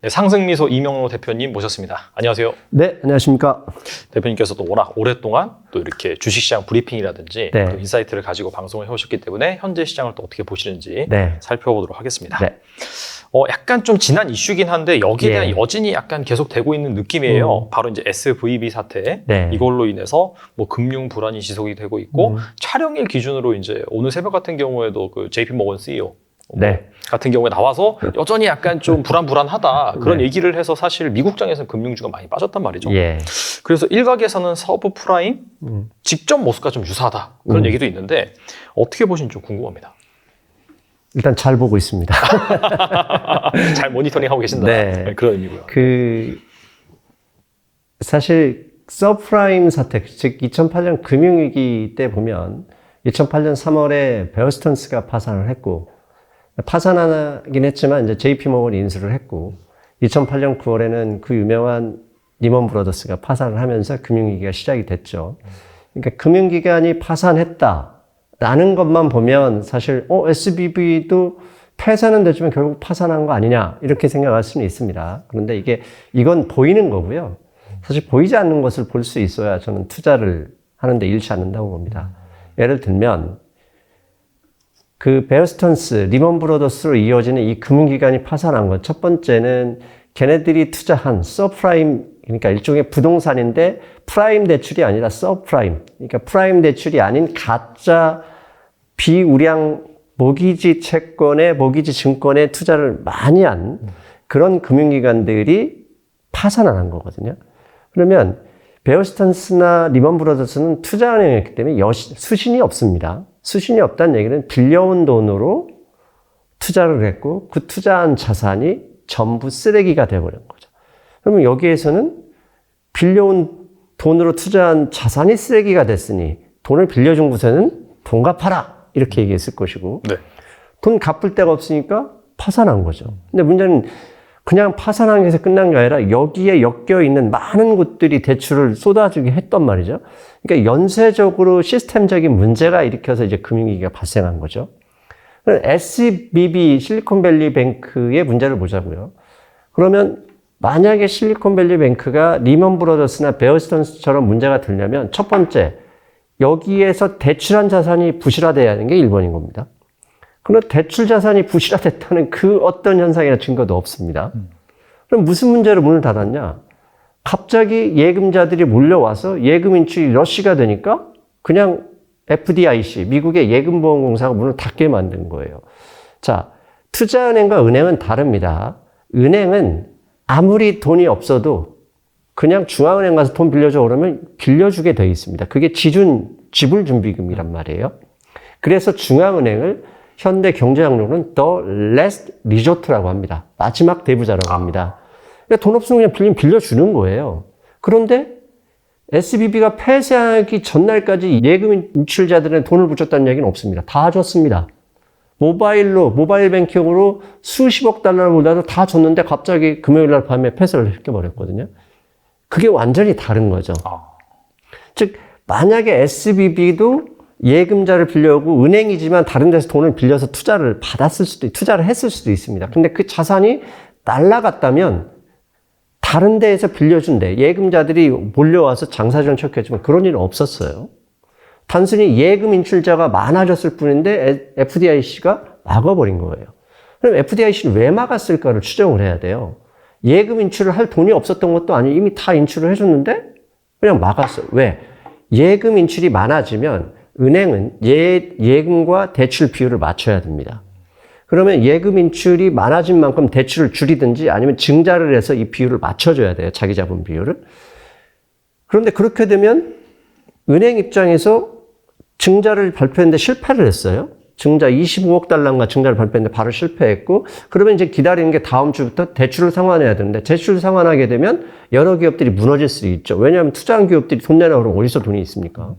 네, 상승미소 이명로 대표님 모셨습니다. 안녕하세요. 네, 안녕하십니까. 대표님께서 또 워낙 오랫동안 또 이렇게 주식시장 브리핑이라든지 네. 또 인사이트를 가지고 방송을 해오셨기 때문에 현재 시장을 또 어떻게 보시는지 네. 살펴보도록 하겠습니다. 네. 약간 좀 지난 이슈긴 한데 여기에 예. 대한 여진이 약간 계속 되고 있는 느낌이에요. 바로 이제 SVB 사태. 네. 이걸로 인해서 뭐 금융 불안이 지속이 되고 있고 촬영일 기준으로 이제 오늘 새벽 같은 경우에도 그 JP 모건 CEO 네. 같은 경우에 나와서 여전히 약간 좀 불안하다 그런 네. 얘기를 해서 사실 미국장에서는 금융주가 많이 빠졌단 말이죠. 예. 그래서 일각에서는 서브 프라임 직접 모습과 좀 유사하다 그런 얘기도 있는데 어떻게 보시는지 좀 궁금합니다. 일단 잘 보고 있습니다. 잘 모니터링하고 계신다. 네. 그런 의미고요. 사실 서프라임 사태, 즉 2008년 금융위기 때 보면 2008년 3월에 베어스턴스가 파산을 했고 파산하긴 했지만 이제 JP모건이 인수를 했고 2008년 9월에는 그 유명한 리먼 브러더스가 파산을 하면서 금융위기가 시작이 됐죠. 그러니까 금융기관이 파산했다라는 것만 보면 사실 SBB도 폐쇄는 되지만 결국 파산한 거 아니냐 이렇게 생각할 수는 있습니다. 그런데 이건 보이는 거고요. 사실 보이지 않는 것을 볼 수 있어야 저는 투자를 하는데 잃지 않는다고 봅니다. 예를 들면 그 베어스턴스, 리먼 브러더스로 이어지는 이 금융기관이 파산한 것. 첫 번째는 걔네들이 투자한 서프라임, 그러니까 일종의 부동산인데 프라임 대출이 아니라 서프라임. 그러니까 프라임 대출이 아닌 가짜 비우량 모기지 채권에, 모기지 증권에 투자를 많이 한 그런 금융기관들이 파산을 한 거거든요. 그러면 베어스턴스나 리먼 브러더스는 투자은행이었기 때문에 수신이 없습니다. 수신이 없다는 얘기는 빌려온 돈으로 투자를 했고 그 투자한 자산이 전부 쓰레기가 되어버린 거죠. 그러면 여기에서는 빌려온 돈으로 투자한 자산이 쓰레기가 됐으니 돈을 빌려준 곳에는 돈 갚아라 이렇게 얘기했을 것이고 네. 돈 갚을 데가 없으니까 파산한 거죠. 근데 문제는 그냥 파산한 게서 끝난 게 아니라 여기에 엮여 있는 많은 곳들이 대출을 쏟아주게 했단 말이죠. 그러니까 연쇄적으로 시스템적인 문제가 일으켜서 이제 금융위기가 발생한 거죠. SBB 실리콘밸리 뱅크의 문제를 보자고요. 그러면 만약에 실리콘밸리 뱅크가 리먼 브러더스나 베어스턴스처럼 문제가 되려면 첫 번째, 여기에서 대출한 자산이 부실화돼야 하는 게 1번인 겁니다. 그런데 대출 자산이 부실화됐다는 그 어떤 현상이나 증거도 없습니다. 그럼 무슨 문제로 문을 닫았냐? 갑자기 예금자들이 몰려와서 예금 인출이 러시가 되니까 그냥 FDIC, 미국의 예금보험공사가 문을 닫게 만든 거예요. 자, 투자은행과 은행은 다릅니다. 은행은 아무리 돈이 없어도 그냥 중앙은행 가서 돈 빌려줘 그러면 빌려주게 되어 있습니다. 그게 지불준비금이란 말이에요. 그래서 중앙은행을 현대 경제학론은 the last resort라고 합니다. 마지막 대부자라고 합니다. 그러니까 돈 없으면 그냥 빌려주는 거예요. 그런데 SBB가 폐쇄하기 전날까지 예금 인출자들은 돈을 붙였다는 얘기는 없습니다. 다 줬습니다. 모바일 뱅킹으로 수십억 달러를 보다도 다 줬는데 갑자기 금요일 날 밤에 폐쇄를 시켜버렸거든요. 그게 완전히 다른 거죠. 즉 만약에 SBB도 예금자를 빌려오고 은행이지만 다른 데서 돈을 빌려서 투자를 했을 수도 있습니다. 근데 그 자산이 날라갔다면 다른 데에서 빌려준대. 예금자들이 몰려와서 장사정 척해주면 그런 일은 없었어요. 단순히 예금 인출자가 많아졌을 뿐인데 FDIC가 막아버린 거예요. 그럼 FDIC는 왜 막았을까를 추정을 해야 돼요. 예금 인출을 할 돈이 없었던 것도 아니고 이미 다 인출을 해줬는데 그냥 막았어요. 왜? 예금 인출이 많아지면 은행은 예금과 대출 비율을 맞춰야 됩니다. 그러면 예금 인출이 많아진 만큼 대출을 줄이든지 아니면 증자를 해서 이 비율을 맞춰줘야 돼요. 자기 자본 비율을. 그런데 그렇게 되면 은행 입장에서 증자를 발표했는데 실패를 했어요. 증자 25억 달러인가 증자를 발표했는데 바로 실패했고 그러면 이제 기다리는 게 다음 주부터 대출을 상환해야 되는데 대출을 상환하게 되면 여러 기업들이 무너질 수 있죠. 왜냐하면 투자한 기업들이 돈 내라 그러면 어디서 돈이 있습니까?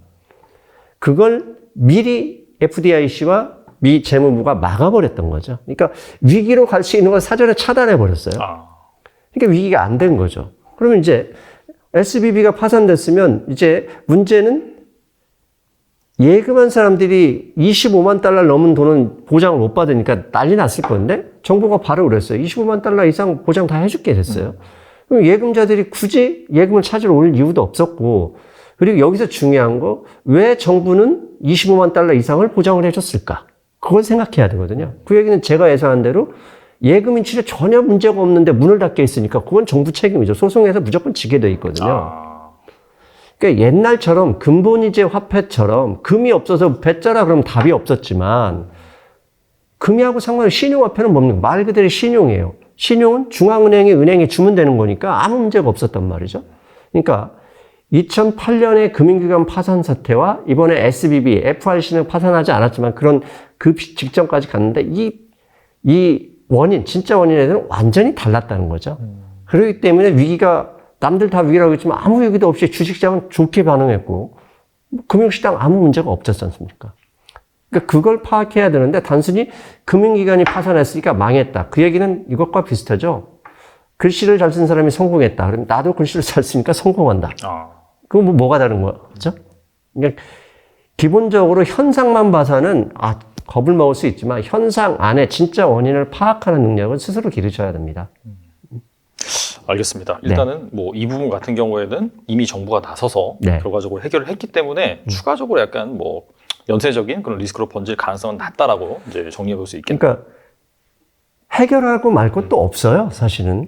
그걸 미리 FDIC와 미 재무부가 막아버렸던 거죠. 그러니까 위기로 갈 수 있는 걸 사전에 차단해버렸어요. 그러니까 위기가 안 된 거죠. 그러면 이제 SBB가 파산됐으면 이제 문제는 예금한 사람들이 25만 달러 넘은 돈은 보장을 못 받으니까 난리 났을 건데 정부가 바로 그랬어요. 25만 달러 이상 보장 다 해줄게 됐어요. 그럼 예금자들이 굳이 예금을 찾으러 올 이유도 없었고, 그리고 여기서 중요한 거, 왜 정부는 25만 달러 이상을 보장을 해줬을까? 그걸 생각해야 되거든요. 그 얘기는 제가 예상한 대로 예금 인출에 전혀 문제가 없는데 문을 닫게 있으니까 그건 정부 책임이죠. 소송에서 무조건 지게 돼 있거든요. 그러니까 옛날처럼 근본이제 화폐처럼 금이 없어서 뱉자라 그러면 답이 없었지만, 금이하고 상관없이 신용화폐는 뭡니까? 말 그대로 신용이에요. 신용은 중앙은행이 은행에 주면 되는 거니까 아무 문제가 없었단 말이죠. 그러니까 2008년에 금융기관 파산 사태와 이번에 SBB, FRC는 파산하지 않았지만 그런 그 직전까지 갔는데 이 원인, 진짜 원인에 대해서는 완전히 달랐다는 거죠. 그렇기 때문에 위기가 남들 다 위기라고 했지만 아무 위기도 없이 주식시장은 좋게 반응했고 금융시장 아무 문제가 없었지 않습니까? 그러니까 그걸 파악해야 되는데 단순히 금융기관이 파산했으니까 망했다. 그 얘기는 이것과 비슷하죠. 글씨를 잘 쓴 사람이 성공했다. 그럼 나도 글씨를 잘 쓰니까 성공한다. 그럼 뭐가 다른 거야? 그렇죠? 그러니까 기본적으로 현상만 봐서는 겁을 먹을 수 있지만 현상 안에 진짜 원인을 파악하는 능력은 스스로 기르셔야 됩니다. 알겠습니다. 일단은 뭐 이 부분 같은 경우에는 이미 정부가 나서서 결과적으로 해결을 했기 때문에 추가적으로 약간 뭐 연쇄적인 그런 리스크로 번질 가능성은 낮다라고 이제 정리해 볼 수 있겠네요. 그러니까 해결하고 말 것도 없어요, 사실은.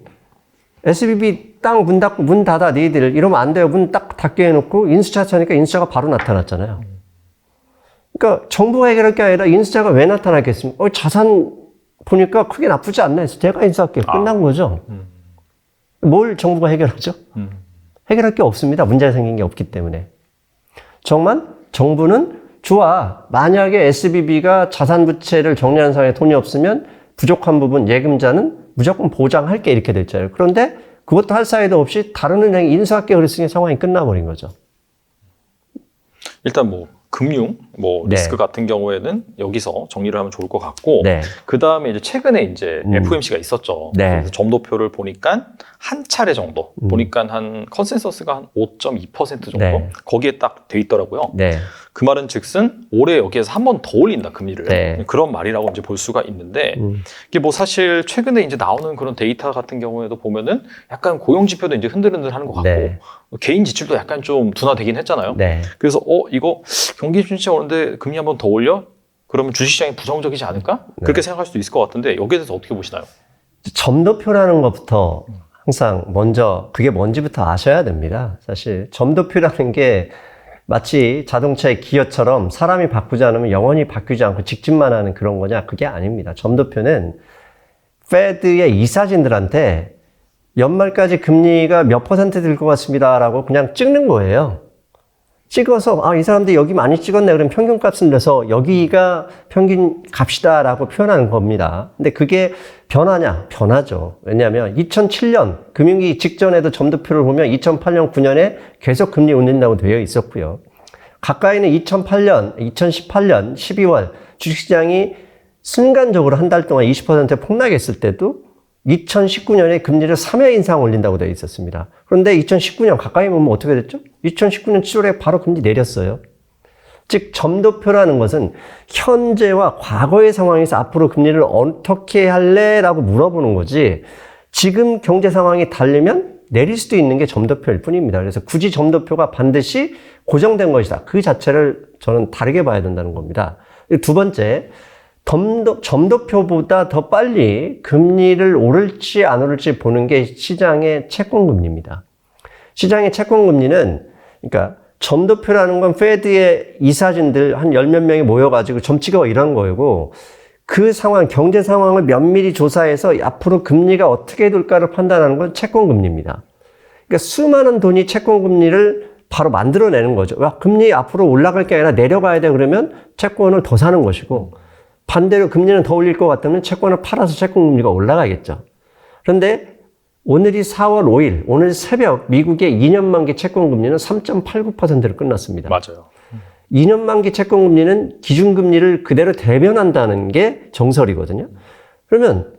SBB 땅 문 닫고 문 닫아 너희들 이러면 안 돼요. 문 딱 닫게 해놓고 인수차 차니까 인수차가 바로 나타났잖아요. 그러니까 정부가 해결할 게 아니라 인수차가 왜 나타났겠습니까? 자산 보니까 크게 나쁘지 않네 해서 제가 인수할게요. 끝난 거죠. 뭘 정부가 해결하죠? 해결할 게 없습니다. 문제가 생긴 게 없기 때문에. 정부는 좋아. 만약에 SBB가 자산부채를 정리하는 상황에 돈이 없으면 부족한 부분 예금자는 무조건 보장할게 이렇게 됐잖아요. 그런데 그것도 할 사이도 없이 다른 은행이 인수할게 그랬으니 상황이 끝나버린 거죠. 일단 뭐 금융, 뭐 리스크 같은 경우에는 여기서 정리를 하면 좋을 것 같고, 그 다음에 이제 최근에 이제 FOMC가 있었죠. 그래서 점도표를 보니까 한 차례 정도, 보니까 한 컨센서스가 한 5.2% 정도 거기에 딱 돼 있더라고요. 그 말은 즉슨 올해 여기에서 한 번 더 올린다 금리를 그런 말이라고 이제 볼 수가 있는데 이게 뭐 사실 최근에 이제 나오는 그런 데이터 같은 경우에도 보면은 약간 고용 지표도 이제 흔들흔들하는 것 같고 개인 지출도 약간 좀 둔화되긴 했잖아요. 그래서 이거 경기 진짜 오는데 금리 한 번 더 올려? 그러면 주식시장이 부정적이지 않을까? 그렇게 생각할 수도 있을 것 같은데 여기에 대해서 어떻게 보시나요? 점도표라는 것부터 항상 먼저 그게 뭔지부터 아셔야 됩니다. 사실 점도표라는 게 마치 자동차의 기어처럼 사람이 바꾸지 않으면 영원히 바뀌지 않고 직진만 하는 그런 거냐? 그게 아닙니다. 점도표는 페드의 이사진들한테 연말까지 금리가 몇 퍼센트 될 것 같습니다라고 그냥 찍는 거예요. 찍어서 이 사람들 여기 많이 찍었네. 그럼 평균값을 내서 여기가 평균 값이다라고 표현하는 겁니다. 근데 그게 변하냐? 변하죠. 왜냐하면 2007년 금융위기 직전에도 점도표를 보면 2008년, 9년에 계속 금리 올린다고 되어 있었고요. 가까이는 2008년, 2018년 12월 주식시장이 순간적으로 한 달 동안 20% 폭락했을 때도 2019년에 금리를 3회 인상 올린다고 되어 있었습니다. 그런데 2019년 가까이 보면 어떻게 됐죠? 2019년 7월에 바로 금리 내렸어요. 즉 점도표라는 것은 현재와 과거의 상황에서 앞으로 금리를 어떻게 할래? 라고 물어보는 거지 지금 경제 상황이 달리면 내릴 수도 있는 게 점도표일 뿐입니다. 그래서 굳이 점도표가 반드시 고정된 것이다. 그 자체를 저는 다르게 봐야 된다는 겁니다. 두 번째, 점도표보다 더 빨리 금리를 오를지 안 오를지 보는 게 시장의 채권금리입니다. 시장의 채권금리는 그러니까 점도표라는 건 페드의 이사진들 한 10몇 명이 모여가지고 점 찍어 이런 거고 그 상황, 경제 상황을 면밀히 조사해서 앞으로 금리가 어떻게 될까를 판단하는 건 채권금리입니다. 그러니까 수많은 돈이 채권금리를 바로 만들어내는 거죠. 금리 앞으로 올라갈 게 아니라 내려가야 돼 그러면 채권을 더 사는 것이고 반대로 금리는 더 올릴 것 같다면 채권을 팔아서 채권금리가 올라가겠죠. 그런데 오늘이 4월 5일, 오늘 새벽 미국의 2년 만기 채권금리는 3.89%로 끝났습니다. 맞아요. 2년 만기 채권금리는 기준금리를 그대로 대변한다는 게 정설이거든요. 그러면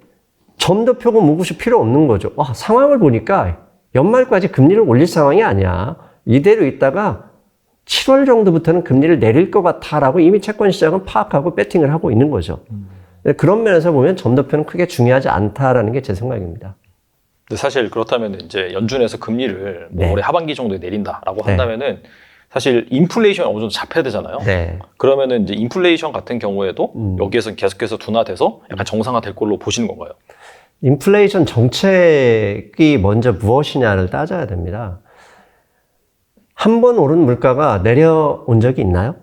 점도표고 뭐고시 필요 없는 거죠. 상황을 보니까 연말까지 금리를 올릴 상황이 아니야. 이대로 있다가 7월 정도부터는 금리를 내릴 것 같아라고 이미 채권 시장은 파악하고 배팅을 하고 있는 거죠. 그런 면에서 보면 점도표는 크게 중요하지 않다라는 게 제 생각입니다. 근데 사실 그렇다면 이제 연준에서 금리를 뭐 네. 올해 하반기 정도에 내린다라고 네. 한다면은 사실 인플레이션이 어느 정도 잡혀야 되잖아요. 네. 그러면은 이제 인플레이션 같은 경우에도 여기에서 계속해서 둔화돼서 약간 정상화될 걸로 보시는 건가요? 인플레이션 정책이 먼저 무엇이냐를 따져야 됩니다. 한 번 오른 물가가 내려온 적이 있나요?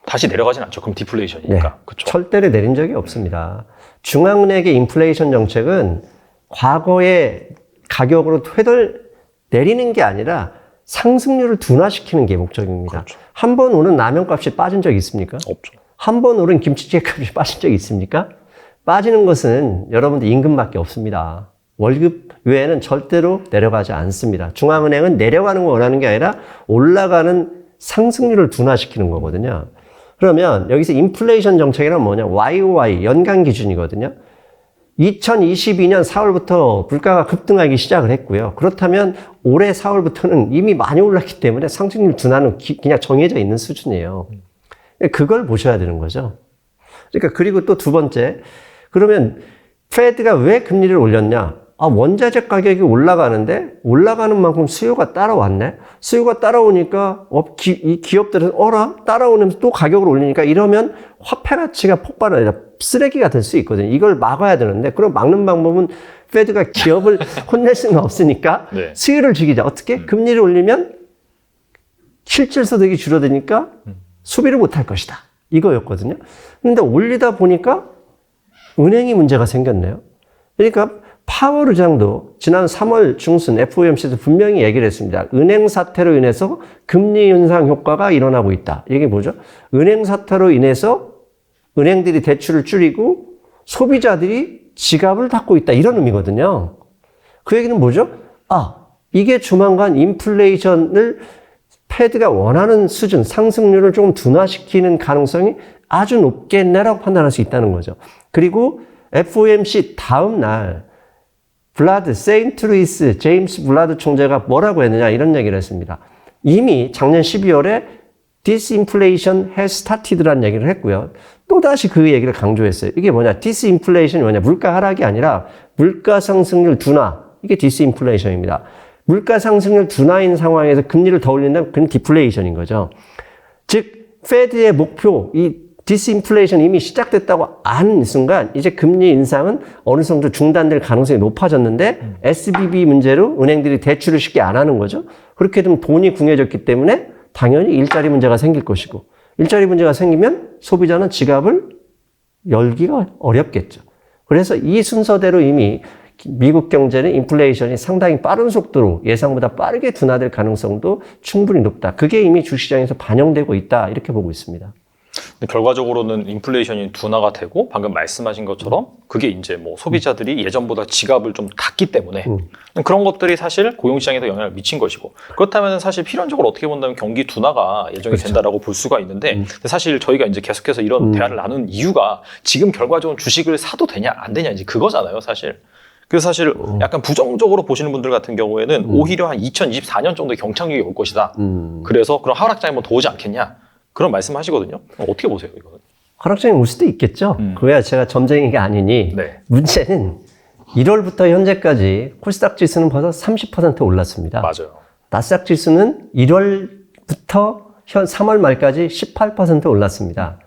다시 내려가진 않죠. 그럼 디플레이션이니까. 네. 그렇죠. 절대로 내린 적이 없습니다. 중앙은행의 인플레이션 정책은 과거의 가격으로 회를 내리는 게 아니라 상승률을 둔화시키는 게 목적입니다. 그렇죠. 한 번 오른 라면 값이 빠진 적이 있습니까? 없죠. 한 번 오른 김치찌개 값이 빠진 적이 있습니까? 빠지는 것은 여러분들 임금밖에 없습니다. 월급 외에는 절대로 내려가지 않습니다. 중앙은행은 내려가는 걸 원하는 게 아니라 올라가는 상승률을 둔화시키는 거거든요. 그러면 여기서 인플레이션 정책이란 뭐냐? YOY, 연간 기준이거든요. 2022년 4월부터 물가가 급등하기 시작을 했고요. 그렇다면 올해 4월부터는 이미 많이 올랐기 때문에 상승률 둔화는 그냥 정해져 있는 수준이에요. 그걸 보셔야 되는 거죠. 그러니까 그리고 또 두 번째, 그러면 페드가 왜 금리를 올렸냐? 원자재 가격이 올라가는데 올라가는 만큼 수요가 따라왔네. 수요가 따라오니까 이 기업들은 따라오면서 또 가격을 올리니까 이러면 화폐 가치가 폭발하니까 쓰레기가 될 수 있거든요. 이걸 막아야 되는데 그럼 막는 방법은 페드가 기업을 혼낼 수는 없으니까 네. 수요를 죽이자. 어떻게? 금리를 올리면 실질 소득이 줄어드니까 소비를 못할 것이다. 이거였거든요. 근데 올리다 보니까 은행이 문제가 생겼네요. 그러니까 파월 의장도 지난 3월 중순 FOMC에서 분명히 얘기를 했습니다. 은행 사태로 인해서 금리 인상 효과가 일어나고 있다. 이게 뭐죠? 은행 사태로 인해서 은행들이 대출을 줄이고 소비자들이 지갑을 닫고 있다. 이런 의미거든요. 그 얘기는 뭐죠? 이게 조만간 인플레이션을 패드가 원하는 수준, 상승률을 조금 둔화시키는 가능성이 아주 높겠네라고 판단할 수 있다는 거죠. 그리고 FOMC 다음 날 세인트루이스 제임스 블라드 총재가 뭐라고 했느냐 이런 얘기를 했습니다. 이미 작년 12월에 disinflation has started라는 얘기를 했고요. 또다시 그 얘기를 강조했어요. 이게 뭐냐? disinflation이 뭐냐? 물가 하락이 아니라 물가 상승률 둔화. 이게 disinflation입니다. 물가 상승률 둔화인 상황에서 금리를 더 올린다면 그건 디플레이션인 거죠. 즉 페드의 목표 이 디스인플레이션 이미 시작됐다고 아는 순간 이제 금리 인상은 어느 정도 중단될 가능성이 높아졌는데 SBB 문제로 은행들이 대출을 쉽게 안 하는 거죠. 그렇게 되면 돈이 궁해졌기 때문에 당연히 일자리 문제가 생길 것이고 일자리 문제가 생기면 소비자는 지갑을 열기가 어렵겠죠. 그래서 이 순서대로 이미 미국 경제는 인플레이션이 상당히 빠른 속도로 예상보다 빠르게 둔화될 가능성도 충분히 높다. 그게 이미 주시장에서 반영되고 있다. 이렇게 보고 있습니다. 근데 결과적으로는 인플레이션이 둔화가 되고 방금 말씀하신 것처럼 그게 이제 뭐 소비자들이 예전보다 지갑을 좀 닫기 때문에 그런 것들이 사실 고용시장에도 영향을 미친 것이고 그렇다면 사실 필연적으로 어떻게 본다면 경기 둔화가 예정이 그렇죠. 된다라고 볼 수가 있는데 근데 사실 저희가 이제 계속해서 이런 대화를 나눈 이유가 지금 결과적으로 주식을 사도 되냐 안 되냐 이제 그거잖아요 사실. 그래서 사실 약간 부정적으로 보시는 분들 같은 경우에는 오히려 한 2024년 정도에 경착륙이 올 것이다. 그래서 그런 하락장이 한번 더 오지 않겠냐. 그런 말씀하시거든요. 어떻게 보세요, 이거는? 하락장이 올 수도 있겠죠. 그거야 제가 점쟁이가 아니니 네. 문제는 1월부터 현재까지 코스닥 지수는 벌써 30% 올랐습니다. 맞아요. 나스닥 지수는 1월부터 3월 말까지 18% 올랐습니다.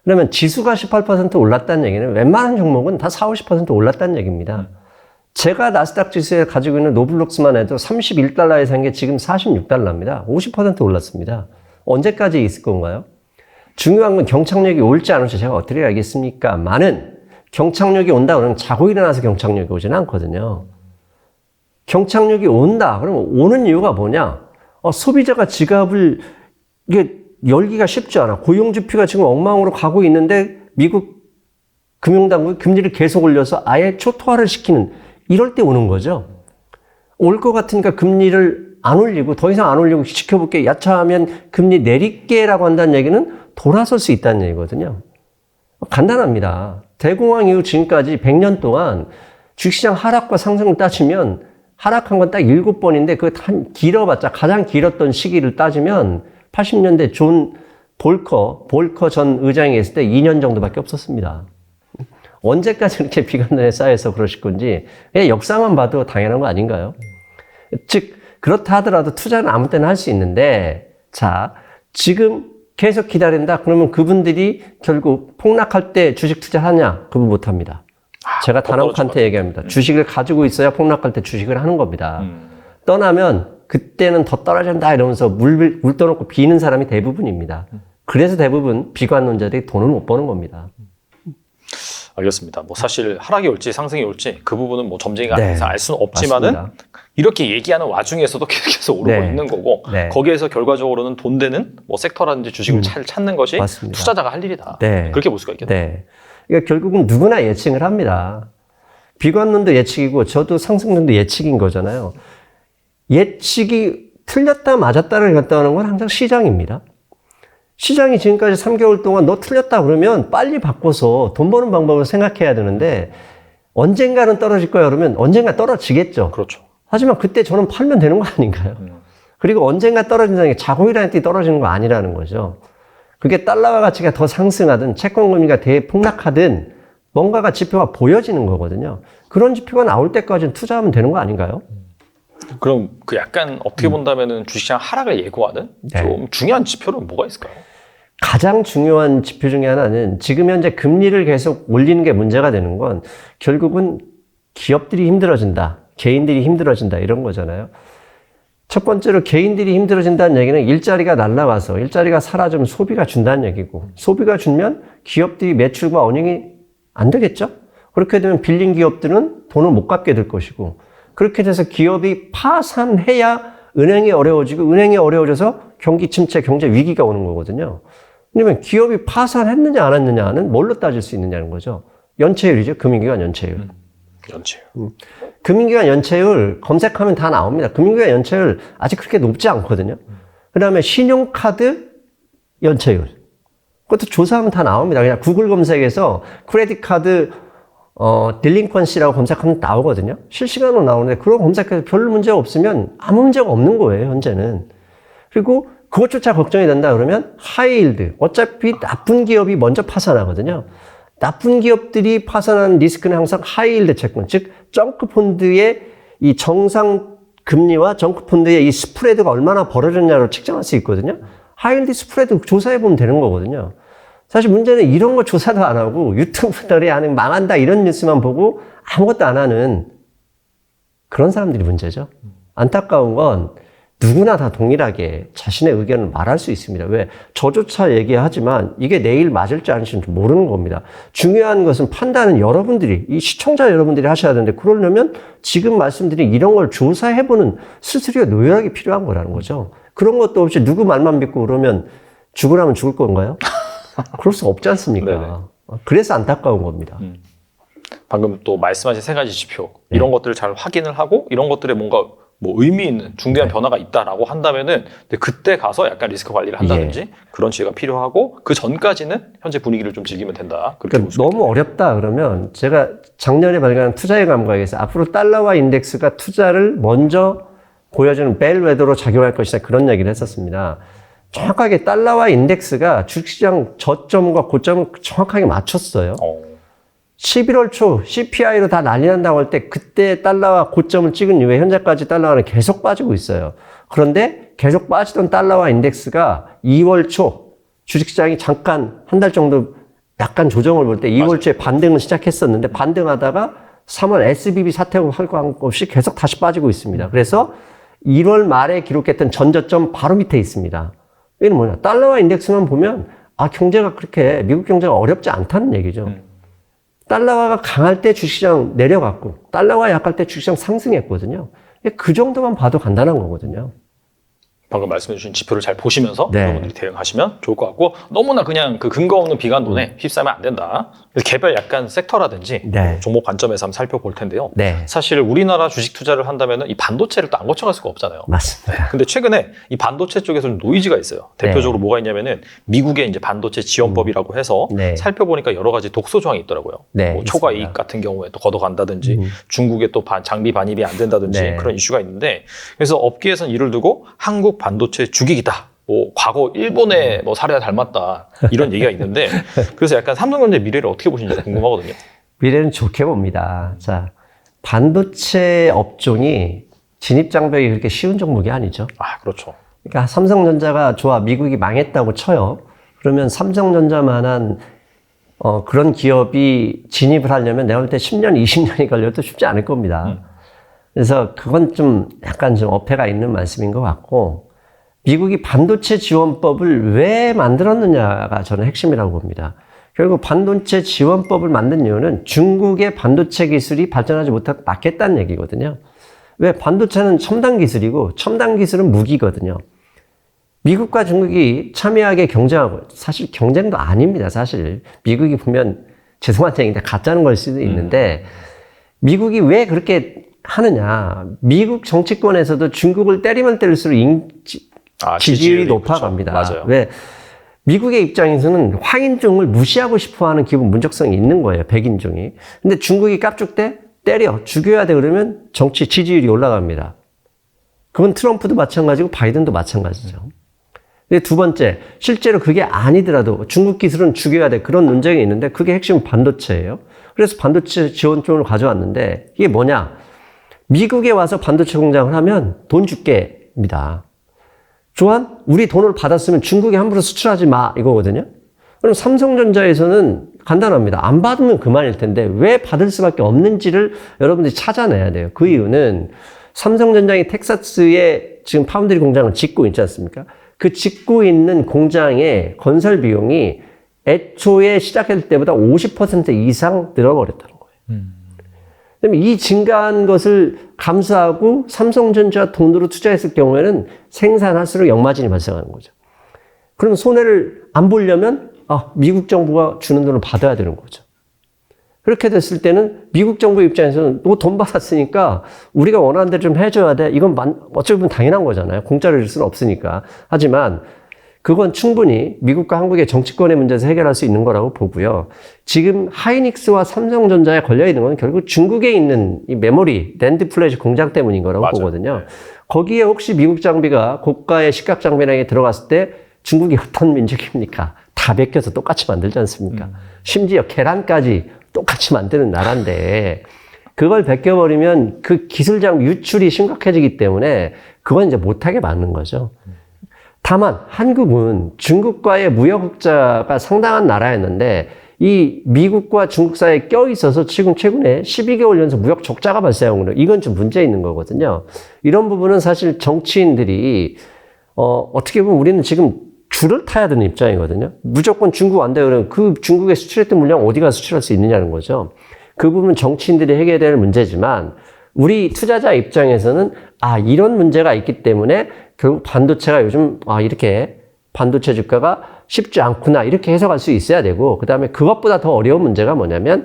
그러면 지수가 18% 올랐다는 얘기는 웬만한 종목은 다 40, 50% 올랐다는 얘기입니다. 제가 나스닥 지수에 가지고 있는 노블록스만 해도 31달러에 산 게 지금 46달러입니다. 50% 올랐습니다. 언제까지 있을 건가요? 중요한 건 경착륙이 올지 안 올지 제가 어떻게 알겠습니까? 많은 경착륙이 온다 그러면 자고 일어나서 경착륙이 오지는 않거든요. 경착륙이 온다 그러면 오는 이유가 뭐냐? 소비자가 지갑을 이게 열기가 쉽지 않아. 고용지표가 지금 엉망으로 가고 있는데 미국 금융당국이 금리를 계속 올려서 아예 초토화를 시키는 이럴 때 오는 거죠. 올 것 같으니까 금리를 안 올리고 더 이상 안 올리고 지켜볼게 야차하면 금리 내릴게라고 한다는 얘기는 돌아설 수 있다는 얘기거든요. 간단합니다. 대공황 이후 지금까지 100년 동안 주식시장 하락과 상승을 따지면 하락한 건 딱 7번인데 그 한 길어봤자 가장 길었던 시기를 따지면 80년대 존 볼커 전 의장이 있을 때 2년 정도밖에 없었습니다. 언제까지 이렇게 비관론에 쌓여서 그러실 건지 그냥 역사만 봐도 당연한 거 아닌가요? 즉 그렇다 하더라도 투자는 아무 때나 할 수 있는데 자 지금 계속 기다린다 그러면 그분들이 결국 폭락할 때 주식 투자하냐? 그분 못합니다. 제가 단언컨대 얘기합니다. 주식을 가지고 있어야 폭락할 때 주식을 하는 겁니다. 떠나면 그때는 더 떨어진다 이러면서 물 떠놓고 비는 사람이 대부분입니다. 그래서 대부분 비관론자들이 돈을 못 버는 겁니다. 알겠습니다. 뭐 사실 하락이 올지 상승이 올지 그 부분은 뭐 점쟁이가 아니라서 알 수는 없지만은 맞습니다. 이렇게 얘기하는 와중에서도 계속해서 오르고 있는 거고 거기에서 결과적으로는 돈 되는 뭐 섹터라든지 주식을 잘 찾는 것이 맞습니다. 투자자가 할 일이다. 그렇게 볼 수가 있겠네요. 그러니까 결국은 누구나 예측을 합니다. 비관론도 예측이고 저도 상승론도 예측인 거잖아요. 예측이 틀렸다 맞았다를 갖다는 건 항상 시장입니다. 시장이 지금까지 3개월 동안 너 틀렸다 그러면 빨리 바꿔서 돈 버는 방법을 생각해야 되는데 언젠가는 떨어질 거야 그러면 언젠가 떨어지겠죠. 그렇죠. 하지만 그때 저는 팔면 되는 거 아닌가요? 그리고 언젠가 떨어진다는 게 자고이라는 때 떨어지는 거 아니라는 거죠. 그게 달러화 가치가 더 상승하든 채권금리가 대폭락하든 뭔가가 지표가 보여지는 거거든요. 그런 지표가 나올 때까지는 투자하면 되는 거 아닌가요? 그럼 그 약간 어떻게 본다면은 주식시장 하락을 예고하는 좀 중요한 지표는 뭐가 있을까요? 가장 중요한 지표 중에 하나는 지금 현재 금리를 계속 올리는 게 문제가 되는 건 결국은 기업들이 힘들어진다, 개인들이 힘들어진다 이런 거잖아요. 첫 번째로 개인들이 힘들어진다는 얘기는 일자리가 날라가서 일자리가 사라지면 소비가 준다는 얘기고 소비가 줄면 기업들이 매출과 운영이 안 되겠죠? 그렇게 되면 빌린 기업들은 돈을 못 갚게 될 것이고 그렇게 돼서 기업이 파산해야 은행이 어려워지고 은행이 어려워져서 경기 침체, 경제 위기가 오는 거거든요. 왜냐면 기업이 파산했느냐 안 했느냐는 뭘로 따질 수 있느냐는 거죠. 연체율이죠. 금융기관 연체율. 연체율. 금융기관 연체율 검색하면 다 나옵니다. 금융기관 연체율 아직 그렇게 높지 않거든요. 그 다음에 신용카드 연체율. 그것도 조사하면 다 나옵니다. 그냥 구글 검색에서 크레딧 카드 딜링컨시라고 검색하면 나오거든요. 실시간으로 나오는데 그런 검색해서 별 문제가 없으면 아무 문제가 없는 거예요, 현재는. 그리고 그것조차 걱정이 된다 그러면 하이힐드. 어차피 나쁜 기업이 먼저 파산하거든요. 나쁜 기업들이 파산하는 리스크는 항상 하이힐드 채권, 즉 정크펀드의 이 정상 금리와 정크펀드의 이 스프레드가 얼마나 벌어졌냐로 측정할 수 있거든요. 하이힐드 스프레드 조사해보면 되는 거거든요. 사실 문제는 이런 거 조사도 안 하고 유튜브들이 하는 망한다 이런 뉴스만 보고 아무것도 안 하는 그런 사람들이 문제죠. 안타까운 건 누구나 다 동일하게 자신의 의견을 말할 수 있습니다. 왜? 저조차 얘기하지만 이게 내일 맞을지 아닐지 모르는 겁니다. 중요한 것은 판단은 여러분들이, 이 시청자 여러분들이 하셔야 되는데 그러려면 지금 말씀드린 이런 걸 조사해보는 스스로의 노력이 필요한 거라는 거죠. 그런 것도 없이 누구 말만 믿고 그러면 죽으라면 죽을 건가요? 그럴 수 없지 않습니까? 네네. 그래서 안타까운 겁니다. 방금 또 말씀하신 세 가지 지표 이런 것들을 잘 확인을 하고 이런 것들에 뭔가 뭐 의미 있는 중대한 변화가 있다라고 한다면은 그때 가서 약간 리스크 관리를 한다든지 그런 지혜가 필요하고 그 전까지는 현재 분위기를 좀 즐기면 된다. 그렇게 그러니까 너무 어렵다 그러면 제가 작년에 발간한 투자의 감각에서 앞으로 달러화 인덱스가 투자를 먼저 보여주는 벨웨더로 작용할 것이다 그런 얘기를 했었습니다. 정확하게 달러화 인덱스가 주식시장 저점과 고점을 정확하게 맞췄어요. 11월 초 CPI로 다 난리 난다고 할 때 그때 달러화 고점을 찍은 이후에 현재까지 달러화는 계속 빠지고 있어요. 그런데 계속 빠지던 달러화 인덱스가 2월 초 주식시장이 잠깐 한 달 정도 약간 조정을 볼 때 2월 초에 반등을 시작했었는데 반등하다가 3월 SBB 사태로 활과한 없이 계속 다시 빠지고 있습니다. 그래서 1월 말에 기록했던 전저점 바로 밑에 있습니다. 이건 뭐냐? 달러화 인덱스만 보면 경제가 그렇게 미국 경제가 어렵지 않다는 얘기죠. 달러화가 강할 때 주식시장 내려갔고 달러화가 약할 때 주식시장 상승했거든요. 그 정도만 봐도 간단한 거거든요. 방금 말씀해주신 지표를 잘 보시면서 네. 여러분들이 대응하시면 좋을 것 같고 너무나 그냥 그 근거 없는 비관론에 휩싸이면 안 된다. 그래서 개별 약간 섹터라든지 네. 종목 관점에서 한번 살펴볼 텐데요. 네. 사실 우리나라 주식 투자를 한다면 이 반도체를 또 안 거쳐갈 수가 없잖아요. 맞습니다. 근데 최근에 이 반도체 쪽에서 좀 노이즈가 있어요. 대표적으로 뭐가 있냐면은 미국의 이제 반도체 지원법이라고 해서 네. 살펴보니까 여러 가지 독소 조항이 있더라고요. 네, 뭐 초과 있습니다. 이익 같은 경우에 또 걷어간다든지 중국의 또 장비 반입이 안 된다든지 네. 그런 이슈가 있는데 그래서 업계에서는 이를 두고 한국 반도체 죽이기다. 뭐 과거 일본의 뭐 사례와 닮았다 이런 얘기가 있는데 그래서 약간 삼성전자 미래를 어떻게 보시는지 궁금하거든요. 미래는 좋게 봅니다. 자, 반도체 업종이 진입장벽이 그렇게 쉬운 종목이 아니죠. 아 그렇죠. 그러니까 삼성전자가 좋아, 미국이 망했다고 쳐요. 그러면 삼성전자만한 그런 기업이 진입을 하려면 내가 볼 때 10년, 20년이 걸려도 쉽지 않을 겁니다. 그래서 그건 좀 약간 좀 어폐가 있는 말씀인 것 같고, 미국이 반도체 지원법을 왜 만들었느냐가 저는 핵심이라고 봅니다. 결국 반도체 지원법을 만든 이유는 중국의 반도체 기술이 발전하지 못하고 막겠다는 얘기거든요. 왜? 반도체는 첨단 기술이고 첨단 기술은 무기거든요. 미국과 중국이 첨예하게 경쟁하고, 사실 경쟁도 아닙니다. 사실 미국이 보면 죄송한 얘기인데 가짜는 걸 수도 있는데 미국이 왜 그렇게 하느냐. 미국 정치권에서도 중국을 때리면 때릴수록 지지율이 높아갑니다. 그렇죠. 맞아요. 왜? 미국의 입장에서는 화인종을 무시하고 싶어하는 기본 문적성이 있는 거예요. 백인종이. 근데 중국이 깝죽대 때려 죽여야 돼 그러면 정치 지지율이 올라갑니다. 그건 트럼프도 마찬가지고 바이든도 마찬가지죠. 근데 두 번째, 실제로 그게 아니더라도 중국 기술은 죽여야 돼 그런 논쟁이 있는데 그게 핵심 반도체예요. 그래서 반도체 지원 쪽을 가져왔는데 이게 뭐냐? 미국에 와서 반도체 공장을 하면 돈 줄게입니다. 조한, 우리 돈을 받았으면 중국에 함부로 수출하지 마 이거거든요. 그럼 삼성전자에서는 간단합니다. 안 받으면 그만일 텐데 왜 받을 수밖에 없는지를 여러분들이 찾아내야 돼요. 그 이유는 삼성전자의 텍사스에 지금 파운드리 공장을 짓고 있지 않습니까? 그 짓고 있는 공장의 건설 비용이 애초에 시작할 때보다 50% 이상 늘어버렸다는 거예요. 그러면 이 증가한 것을 감수하고 삼성전자 돈으로 투자했을 경우에는 생산할수록 역마진이 발생하는 거죠. 그러면 손해를 안 보려면 미국 정부가 주는 돈을 받아야 되는 거죠. 그렇게 됐을 때는 미국 정부 입장에서는 너 돈 받았으니까 우리가 원하는 대로 좀 해줘야 돼. 이건 어찌 보면 당연한 거잖아요. 공짜로 줄 수는 없으니까. 하지만 그건 충분히 미국과 한국의 정치권의 문제에서 해결할 수 있는 거라고 보고요. 지금 하이닉스와 삼성전자에 걸려있는 건 결국 중국에 있는 이 메모리, 낸드 플래시 공장 때문인 거라고 맞아요. 보거든요. 거기에 혹시 미국 장비가 고가의 시각 장비량에 들어갔을 때 중국이 어떤 민족입니까? 다 베껴서 똑같이 만들지 않습니까? 심지어 계란까지 똑같이 만드는 나라인데 그걸 베껴버리면 그 기술장 유출이 심각해지기 때문에 그건 이제 못하게 막는 거죠. 다만 한국은 중국과의 무역 흑자가 상당한 나라였는데 이 미국과 중국 사이에 껴있어서 지금 최근에 12개월 연속 무역 적자가 발생하고 있는 이건 좀 문제 있는 거거든요. 이런 부분은 사실 정치인들이 어떻게 보면 우리는 지금 줄을 타야 되는 입장이거든요. 무조건 중국 안 돼 그러면 그 중국에 수출했던 물량 어디가 수출할 수 있느냐는 거죠. 그 부분 정치인들이 해결해야 될 문제지만 우리 투자자 입장에서는 이런 문제가 있기 때문에 결국 반도체가 요즘 이렇게 반도체 주가가 쉽지 않구나 이렇게 해석할 수 있어야 되고 그다음에 그것보다 더 어려운 문제가 뭐냐면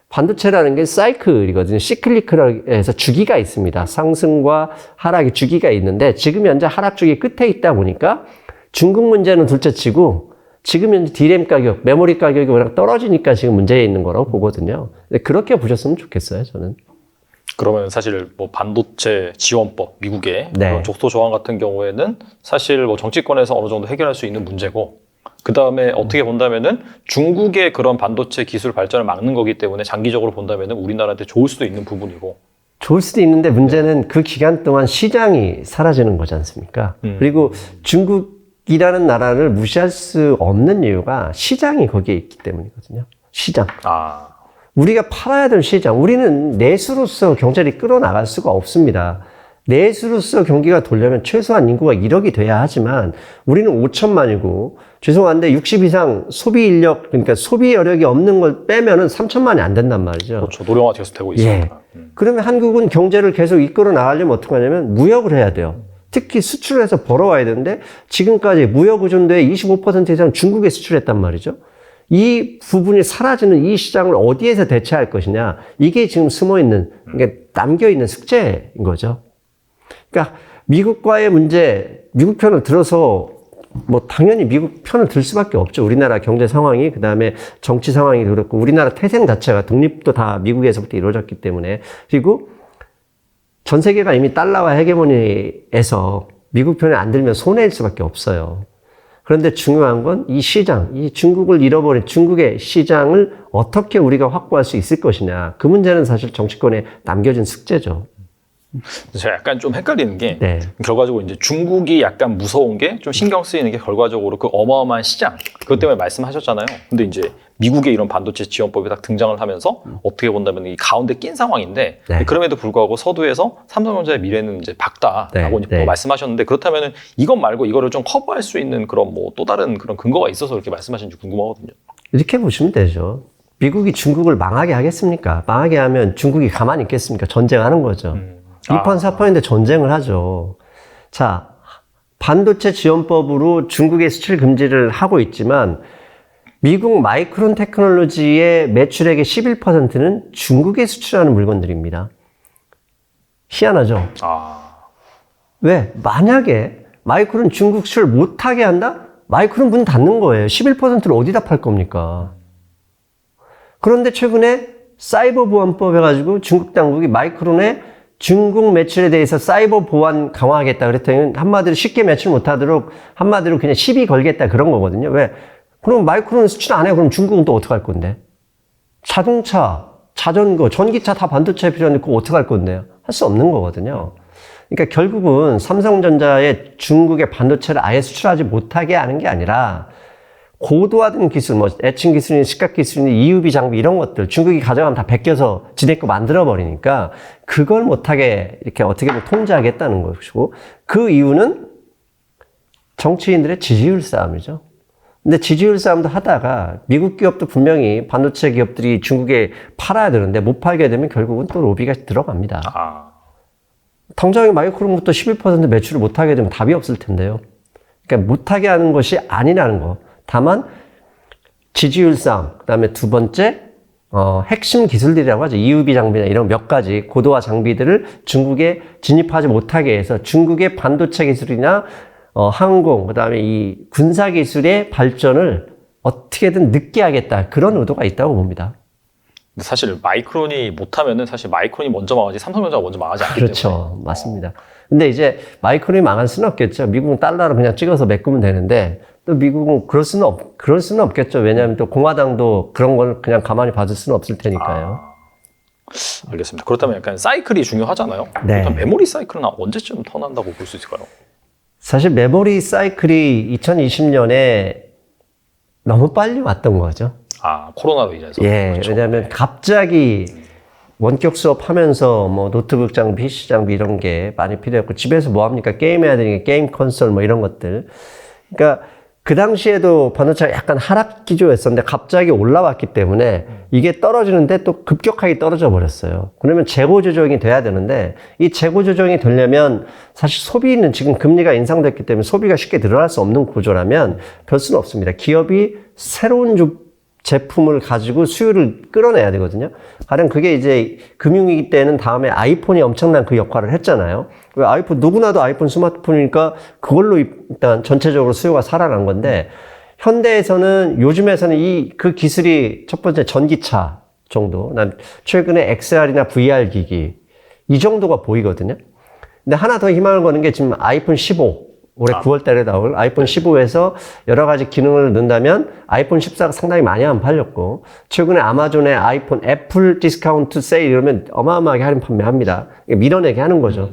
반도체라는 게 사이클이거든요. 시클리크라고 해서 주기가 있습니다. 상승과 하락의 주기가 있는데 지금 현재 하락 주기 끝에 있다 보니까 중국 문제는 둘째치고 지금 현재 D램 가격, 메모리 가격이 워낙 떨어지니까 지금 문제에 있는 거라고 보거든요. 근데 그렇게 보셨으면 좋겠어요, 저는. 그러면 사실 뭐 반도체 지원법, 미국의 네. 그런 족소 조항 같은 경우에는 사실 뭐 정치권에서 어느 정도 해결할 수 있는 문제고 그 다음에 어떻게 본다면은 중국의 그런 반도체 기술 발전을 막는 거기 때문에 장기적으로 본다면은 우리나라한테 좋을 수도 있는 부분이고 좋을 수도 있는데 문제는 그 기간 동안 시장이 사라지는 거지 않습니까? 그리고 중국이라는 나라를 무시할 수 없는 이유가 시장이 거기에 있기 때문이거든요. 시장. 우리가 팔아야 될 시장. 우리는 내수로서 경제를 끌어나갈 수가 없습니다. 내수로서 경기가 돌려면 최소한 인구가 1억이 돼야 하지만 우리는 5천만이고 죄송한데 60 이상 소비 인력 그러니까 소비 여력이 없는 걸 빼면은 3천만이 안 된단 말이죠. 그렇죠. 노령화 계속 되고 있습니다. 그러면 한국은 경제를 계속 이끌어 나가려면 어떻게 하냐면 무역을 해야 돼요. 특히 수출을 해서 벌어와야 되는데 지금까지 무역 의존도의 25% 이상 중국에 수출했단 말이죠. 이 부분이 사라지는 이 시장을 어디에서 대체할 것이냐. 이게 지금 숨어있는, 그러니까 남겨있는 숙제인 거죠. 그러니까 미국과의 문제, 미국 편을 들어서 뭐 당연히 미국 편을 들 수밖에 없죠. 우리나라 경제 상황이, 그다음에 정치 상황이 그렇고 우리나라 태생 자체가 독립도 다 미국에서부터 이루어졌기 때문에, 그리고 전 세계가 이미 달러와 헤게모니에서 미국 편에 안 들면 손해일 수밖에 없어요. 그런데 중요한 건 이 시장, 이 중국을 잃어버린 중국의 시장을 어떻게 우리가 확보할 수 있을 것이냐. 그 문제는 사실 정치권에 남겨진 숙제죠. 제가 약간 좀 헷갈리는 게 네. 결과적으로 이제 중국이 약간 무서운 게 좀 신경 쓰이는 게 결과적으로 그 어마어마한 시장 그것 때문에 말씀하셨잖아요. 근데 이제 미국의 이런 반도체 지원법이 딱 등장을 하면서 어떻게 본다면 이 가운데 낀 상황인데 네. 그럼에도 불구하고 서두에서 삼성전자의 미래는 이제 밝다라고 네. 네. 말씀하셨는데 그렇다면은 이것 말고 이거를 좀 커버할 수 있는 그런 뭐 또 다른 그런 근거가 있어서 그렇게 말씀하시는지 궁금하거든요. 이렇게 보시면 되죠. 미국이 중국을 망하게 하겠습니까? 망하게 하면 중국이 가만히 있겠습니까? 전쟁하는 거죠. 2판 4판인데 전쟁을 하죠. 자, 반도체 지원법으로 중국의 수출 금지를 하고 있지만 미국 마이크론 테크놀로지의 매출액의 11%는 중국에 수출하는 물건들입니다. 희한하죠? 왜? 만약에 마이크론 중국 수출 못하게 한다? 마이크론 문 닫는 거예요. 11%를 어디다 팔 겁니까? 그런데 최근에 사이버 보안법 해가지고 중국 당국이 마이크론의 중국 매출에 대해서 사이버 보안 강화하겠다 그랬더니 한마디로 쉽게 매출 못하도록 한마디로 그냥 시비 걸겠다 그런 거거든요. 왜? 그럼 마이크론 수출 안 해. 그럼 중국은 또 어떡할 건데? 자동차, 자전거, 전기차 다 반도체 필요한데 그거 어떡할 건데요? 할 수 없는 거거든요. 그러니까 결국은 삼성전자의 중국의 반도체를 아예 수출하지 못하게 하는 게 아니라 고도화된 기술, 뭐 애칭 기술이니 시각 기술이니 EUV 장비 이런 것들 중국이 가져가면 다 베껴서 지네 거 만들어 버리니까 그걸 못하게 이렇게 어떻게 보면 통제하겠다는 것이고, 그 이유는 정치인들의 지지율 싸움이죠. 근데 지지율 싸움도 하다가 미국 기업도 분명히 반도체 기업들이 중국에 팔아야 되는데 못 팔게 되면 결국은 또 로비가 들어갑니다. 당장에 마이크론부터 11% 매출을 못하게 되면 답이 없을 텐데요. 그러니까 못하게 하는 것이 아니라는 거. 다만 지지율 싸움, 그 다음에 두 번째 핵심 기술들이라고 하죠. EUV 장비나 이런 몇 가지 고도화 장비들을 중국에 진입하지 못하게 해서 중국의 반도체 기술이나 항공, 그 다음에 이 군사 기술의 발전을 어떻게든 늦게 하겠다. 그런 의도가 있다고 봅니다. 근데 사실 마이크론이 못하면은 사실 마이크론이 먼저 망하지 삼성전자가 먼저 망하지 않기 때문에. 그렇죠. 맞습니다. 근데 이제 마이크론이 망할 수는 없겠죠. 미국은 달러로 그냥 찍어서 메꾸면 되는데 또 미국은 그럴 수는 없겠죠. 왜냐하면 또 공화당도 그런 걸 그냥 가만히 봐줄 수는 없을 테니까요. 알겠습니다. 그렇다면 약간 사이클이 중요하잖아요. 네. 메모리 사이클은 언제쯤 턴한다고 볼 수 있을까요? 사실 메모리 사이클이 2020년에 너무 빨리 왔던 거죠. 코로나로 인해서. 예, 그렇죠. 왜냐하면 갑자기 원격 수업하면서 뭐 노트북 장비, PC 장비 이런 게 많이 필요했고 집에서 뭐 합니까? 게임해야 되니까 게임 콘솔 뭐 이런 것들. 그러니까 그 당시에도 반도체가 약간 하락 기조였었는데 갑자기 올라왔기 때문에 이게 떨어지는데 또 급격하게 떨어져 버렸어요. 그러면 재고 조정이 돼야 되는데 이 재고 조정이 되려면 사실 소비는 지금 금리가 인상됐기 때문에 소비가 쉽게 늘어날 수 없는 구조라면 별 수는 없습니다. 기업이 새로운 제품을 가지고 수요를 끌어내야 되거든요. 가령 그게 이제 금융위기 때는 다음에 아이폰이 엄청난 그 역할을 했잖아요. 아이폰, 누구나도 아이폰 스마트폰이니까 그걸로 일단 전체적으로 수요가 살아난 건데, 현대에서는, 요즘에서는 그 기술이 첫 번째 전기차 정도, 난 최근에 XR이나 VR 기기, 이 정도가 보이거든요. 근데 하나 더 희망을 거는 게 지금 아이폰 15. 올해 9월 달에 나올 아이폰 15에서 여러 가지 기능을 넣는다면 아이폰 14가 상당히 많이 안 팔렸고, 최근에 아마존의 아이폰 애플 디스카운트 세일 이러면 어마어마하게 할인 판매합니다. 밀어내게 하는 거죠.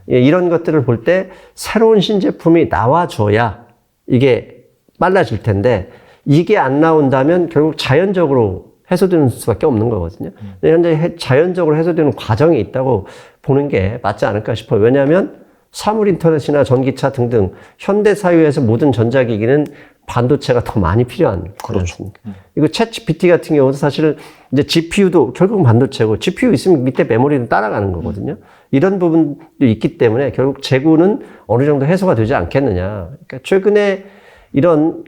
이런 것들을 볼 때 새로운 신제품이 나와줘야 이게 빨라질 텐데, 이게 안 나온다면 결국 자연적으로 해소되는 수밖에 없는 거거든요. 현재 자연적으로 해소되는 과정이 있다고 보는 게 맞지 않을까 싶어요. 왜냐하면 사물 인터넷이나 전기차 등등 현대 사회에서 모든 전자기기는 반도체가 더 많이 필요한. 그렇죠. 이거 챗 GPT 같은 경우도 사실 이제 GPU도 결국은 반도체고 GPU 있으면 밑에 메모리는 따라가는 거거든요. 이런 부분도 있기 때문에 결국 재고는 어느 정도 해소가 되지 않겠느냐. 그러니까 최근에 이런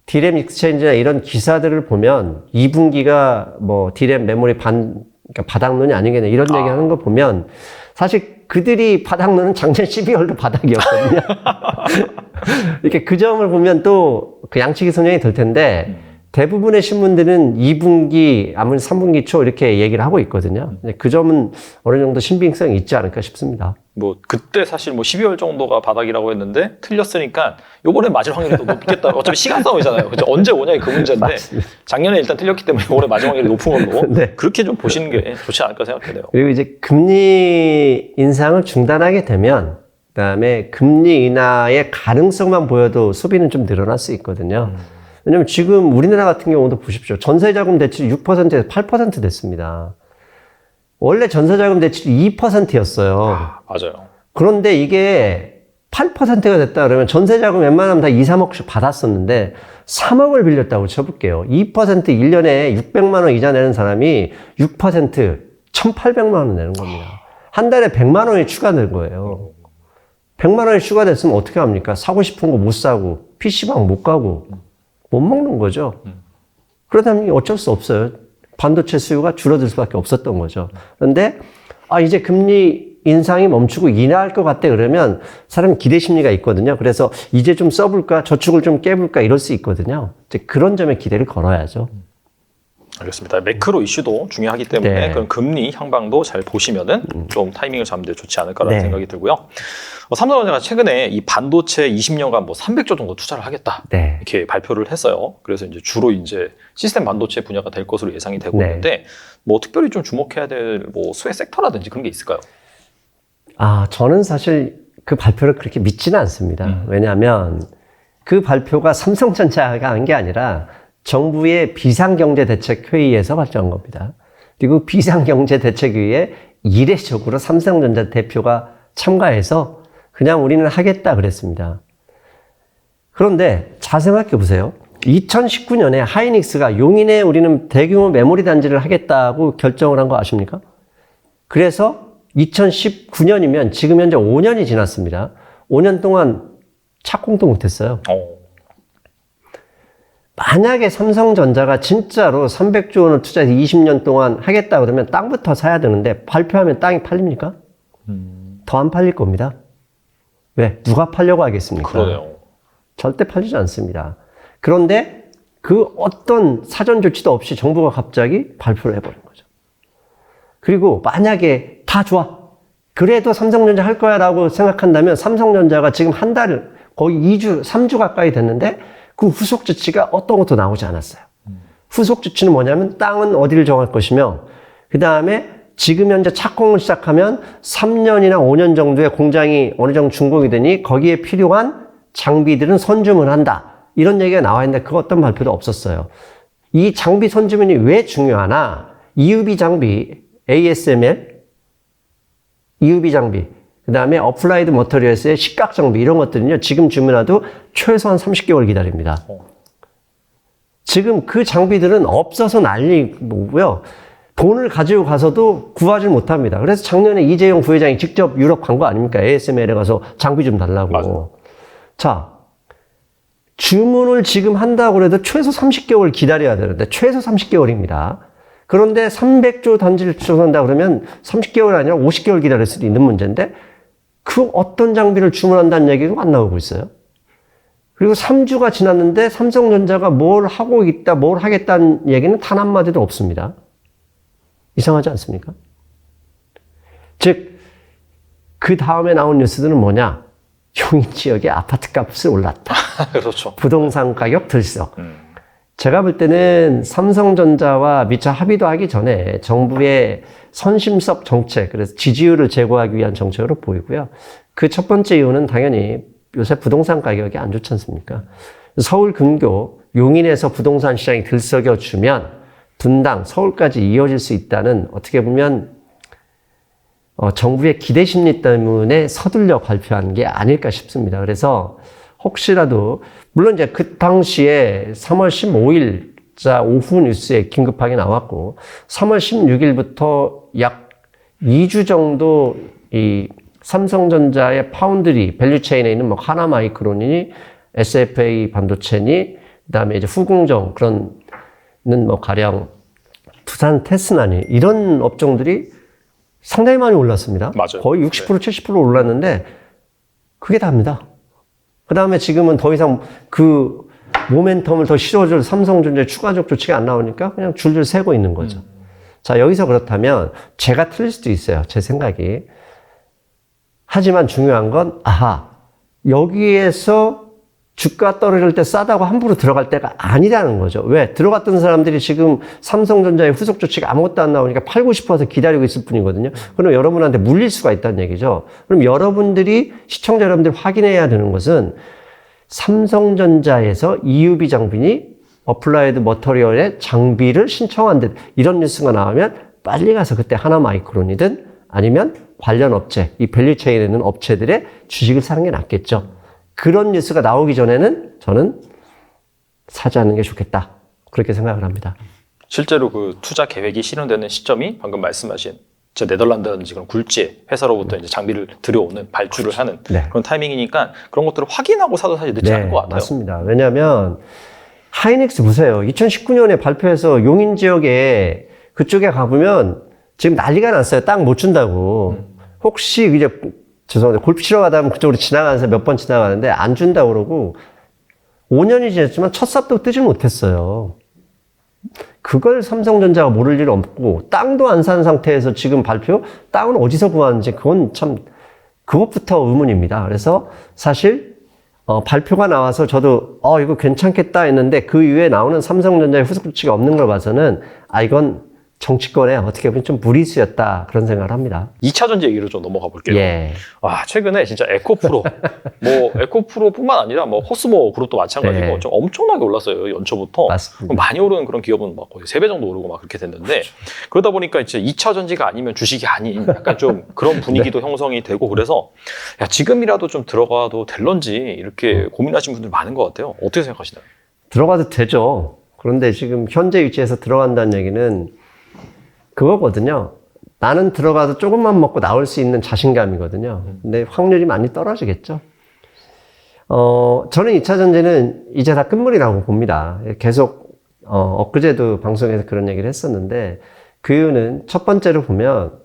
디램 익스체인지나 이런 기사들을 보면 2분기가 뭐 디램 메모리 그러니까 바닥론이 아니겠냐 이런 얘기 하는 거 보면 사실 그들이 바닥론은 작년 12월도 바닥이었거든요. 이렇게 그 점을 보면 또 그 양측이 선정이 될 텐데 대부분의 신문들은 2분기, 아무리 3분기 초 이렇게 얘기를 하고 있거든요. 그 점은 어느 정도 신빙성이 있지 않을까 싶습니다. 뭐 그때 사실 뭐 12월 정도가 바닥이라고 했는데 틀렸으니까 요번에 맞을 확률이 더 높겠다. 어차피 시간 싸움이잖아요. 그죠? 언제 오냐의 그 문제인데 맞습니다. 작년에 일단 틀렸기 때문에 올해 맞을 확률이 높은 걸로 네. 그렇게 좀 보시는 게 좋지 않을까 생각해요. 그리고 이제 금리 인상을 중단하게 되면 그다음에 금리 인하의 가능성만 보여도 소비는 좀 늘어날 수 있거든요. 왜냐면 지금 우리나라 같은 경우도 보십시오. 전세자금 대출이 6%에서 8% 됐습니다. 원래 전세자금 대출이 2%였어요. 맞아요. 그런데 이게 8%가 됐다 그러면 전세자금 웬만하면 다 2, 3억씩 받았었는데 3억을 빌렸다고 쳐볼게요. 2% 1년에 600만 원 이자 내는 사람이 6% 1,800만 원 내는 겁니다. 한 달에 100만 원이 추가된 거예요. 100만 원이 추가됐으면 어떻게 합니까? 사고 싶은 거 못 사고 PC방 못 가고 못 먹는 거죠. 그러다 보니 어쩔 수 없어요. 반도체 수요가 줄어들 수밖에 없었던 거죠. 그런데 이제 금리 인상이 멈추고 인하할 것 같다 그러면 사람 기대 심리가 있거든요. 그래서 이제 좀 써볼까, 저축을 좀 깨볼까 이럴 수 있거든요. 이제 그런 점에 기대를 걸어야죠. 알겠습니다. 매크로 이슈도 중요하기 때문에 네. 그런 금리 향방도 잘 보시면은 좀 타이밍을 잡는 데 좋지 않을까라는 네. 생각이 들고요. 삼성전자가 최근에 이 반도체 20년간 뭐 300조 정도 투자를 하겠다. 네. 이렇게 발표를 했어요. 그래서 이제 주로 이제 시스템 반도체 분야가 될 것으로 예상이 되고 네. 있는데 뭐 특별히 좀 주목해야 될 뭐 수혜 섹터라든지 그런 게 있을까요? 저는 사실 그 발표를 그렇게 믿지는 않습니다. 왜냐하면 그 발표가 삼성전자가 한 게 아니라 정부의 비상경제대책회의에서 발표한 겁니다. 그리고 비상경제대책회의에 이례적으로 삼성전자 대표가 참가해서 그냥 우리는 하겠다 그랬습니다. 그런데 잘 생각해 보세요. 2019년에 하이닉스가 용인에 우리는 대규모 메모리 단지를 하겠다고 결정을 한 거 아십니까? 그래서 2019년이면 지금 현재 5년이 지났습니다. 5년 동안 착공도 못했어요. 만약에 삼성전자가 진짜로 300조 원을 투자해서 20년 동안 하겠다 그러면 땅부터 사야 되는데 발표하면 땅이 팔립니까? 더 안 팔릴 겁니다. 왜? 누가 팔려고 하겠습니까? 그러네요. 절대 팔리지 않습니다. 그런데 그 어떤 사전 조치도 없이 정부가 갑자기 발표를 해버린 거죠. 그리고 만약에 다 좋아. 그래도 삼성전자 할 거야 라고 생각한다면 삼성전자가 지금 한 달, 거의 2주, 3주 가까이 됐는데 그 후속 조치가 어떤 것도 나오지 않았어요. 후속 조치는 뭐냐면 땅은 어디를 정할 것이며 그 다음에 지금 현재 착공을 시작하면 3년이나 5년 정도의 공장이 어느 정도 준공이 되니 거기에 필요한 장비들은 선주문을 한다. 이런 얘기가 나와 있는데 그 어떤 발표도 없었어요. 이 장비 선주문이 왜 중요하나? EUV 장비, ASML, EUV 장비, 그 다음에 어플라이드 머터리얼스의 식각 장비 이런 것들은요. 지금 주문해도 최소한 30개월 기다립니다. 지금 그 장비들은 없어서 난리고요. 돈을 가지고 가서도 구하지 못합니다. 그래서 작년에 이재용 부회장이 직접 유럽 간 거 아닙니까? ASML에 가서 장비 좀 달라고. 맞아요. 자, 주문을 지금 한다고 해도 최소 30개월 기다려야 되는데 최소 30개월입니다. 그런데 300조 단지를 추천한다 그러면 30개월 아니라 50개월 기다릴 수도 있는 문제인데 그 어떤 장비를 주문한다는 얘기가 안 나오고 있어요. 그리고 3주가 지났는데 삼성전자가 뭘 하고 있다, 뭘 하겠다는 얘기는 단 한마디도 없습니다. 이상하지 않습니까? 즉, 그 다음에 나온 뉴스들은 뭐냐? 용인 지역의 아파트 값이 올랐다. 그렇죠. 부동산 가격 들썩. 제가 볼 때는 삼성전자와 미처 합의도 하기 전에 정부의 선심성 정책, 그래서 지지율을 제고하기 위한 정책으로 보이고요. 그 첫 번째 이유는 당연히 요새 부동산 가격이 안 좋지 않습니까? 서울 근교 용인에서 부동산 시장이 들썩여주면 분당 서울까지 이어질 수 있다는 어떻게 보면 정부의 기대 심리 때문에 서둘러 발표한 게 아닐까 싶습니다. 그래서 혹시라도 물론 이제 그 당시에 3월 15일자 오후 뉴스에 긴급하게 나왔고 3월 16일부터 약 2주 정도 이 삼성전자의 파운드리 밸류체인에 있는 뭐 하나마이크론이니 SFA 반도체니 그다음에 이제 후궁정 그런는 뭐 가령 두산 테스나니 이런 업종들이 상당히 많이 올랐습니다. 맞아요. 거의 60% 70% 올랐는데 그게 다입니다. 그다음에 지금은 더 이상 그 모멘텀을 더 실어줄 삼성전자의 추가적 조치가 안 나오니까 그냥 줄줄 세고 있는 거죠. 자, 여기서 그렇다면 제가 틀릴 수도 있어요. 제 생각이. 하지만 중요한 건 여기에서 주가 떨어질 때 싸다고 함부로 들어갈 때가 아니라는 거죠. 왜? 들어갔던 사람들이 지금 삼성전자의 후속 조치가 아무것도 안 나오니까 팔고 싶어서 기다리고 있을 뿐이거든요. 그럼 여러분한테 물릴 수가 있다는 얘기죠. 그럼 여러분들이, 시청자 여러분들이 확인해야 되는 것은 삼성전자에서 EUV 장비니 어플라이드 머터리얼의 장비를 신청한다. 이런 뉴스가 나오면 빨리 가서 그때 하나마이크론이든 아니면 관련 업체, 이 밸류체인에 있는 업체들의 주식을 사는 게 낫겠죠. 그런 뉴스가 나오기 전에는 저는 사지 않는 게 좋겠다. 그렇게 생각을 합니다. 실제로 그 투자 계획이 실현되는 시점이 방금 말씀하신 네덜란드라든지 그런 굴지의 회사로부터 이제 장비를 들여오는 발주를 하는 그런 타이밍이니까 그런 것들을 확인하고 사도 사실 늦지 않은 것 같아요. 맞습니다. 왜냐하면 하이닉스 보세요. 2019년에 발표해서 용인 지역에 그쪽에 가보면 지금 난리가 났어요. 땅 못 준다고. 혹시 이제 죄송합니다. 골프 치러 가다 보면 그쪽으로 지나가면서 몇 번 지나가는데 안 준다고 그러고 5년이 지났지만 첫 삽도 뜨지 못했어요. 그걸 삼성전자가 모를 일 없고 땅도 안 산 상태에서 지금 발표? 땅은 어디서 구하는지 그건 참 그것부터 의문입니다. 그래서 사실 발표가 나와서 저도 이거 괜찮겠다 했는데 그 이후에 나오는 삼성전자의 후속 조치가 없는 걸 봐서는 이건 정치권에 어떻게 보면 좀 무리수였다 그런 생각을 합니다. 2차 전지 얘기로 좀 넘어가 볼게요. 예. 최근에 진짜 에코프로 뭐 에코프로뿐만 아니라 뭐 코스모 그룹도 마찬가지고 좀 엄청나게 올랐어요. 연초부터. 맞습니다. 많이 오르는 그런 기업은 막 거의 3배 정도 오르고 막 그렇게 됐는데 그러다 보니까 이제 2차 전지가 아니면 주식이 아닌 약간 좀 그런 분위기도 형성이 되고 그래서 지금이라도 좀 들어가도 될런지 이렇게 고민하시는 분들 많은 것 같아요. 어떻게 생각하시나요? 들어가도 되죠. 그런데 지금 현재 위치에서 들어간다는 얘기는 그거거든요. 나는 들어가서 조금만 먹고 나올 수 있는 자신감이거든요. 근데 확률이 많이 떨어지겠죠. 저는 2차 전지는 이제 다 끝물이라고 봅니다. 계속, 엊그제도 방송에서 그런 얘기를 했었는데, 그 이유는 첫 번째로 보면,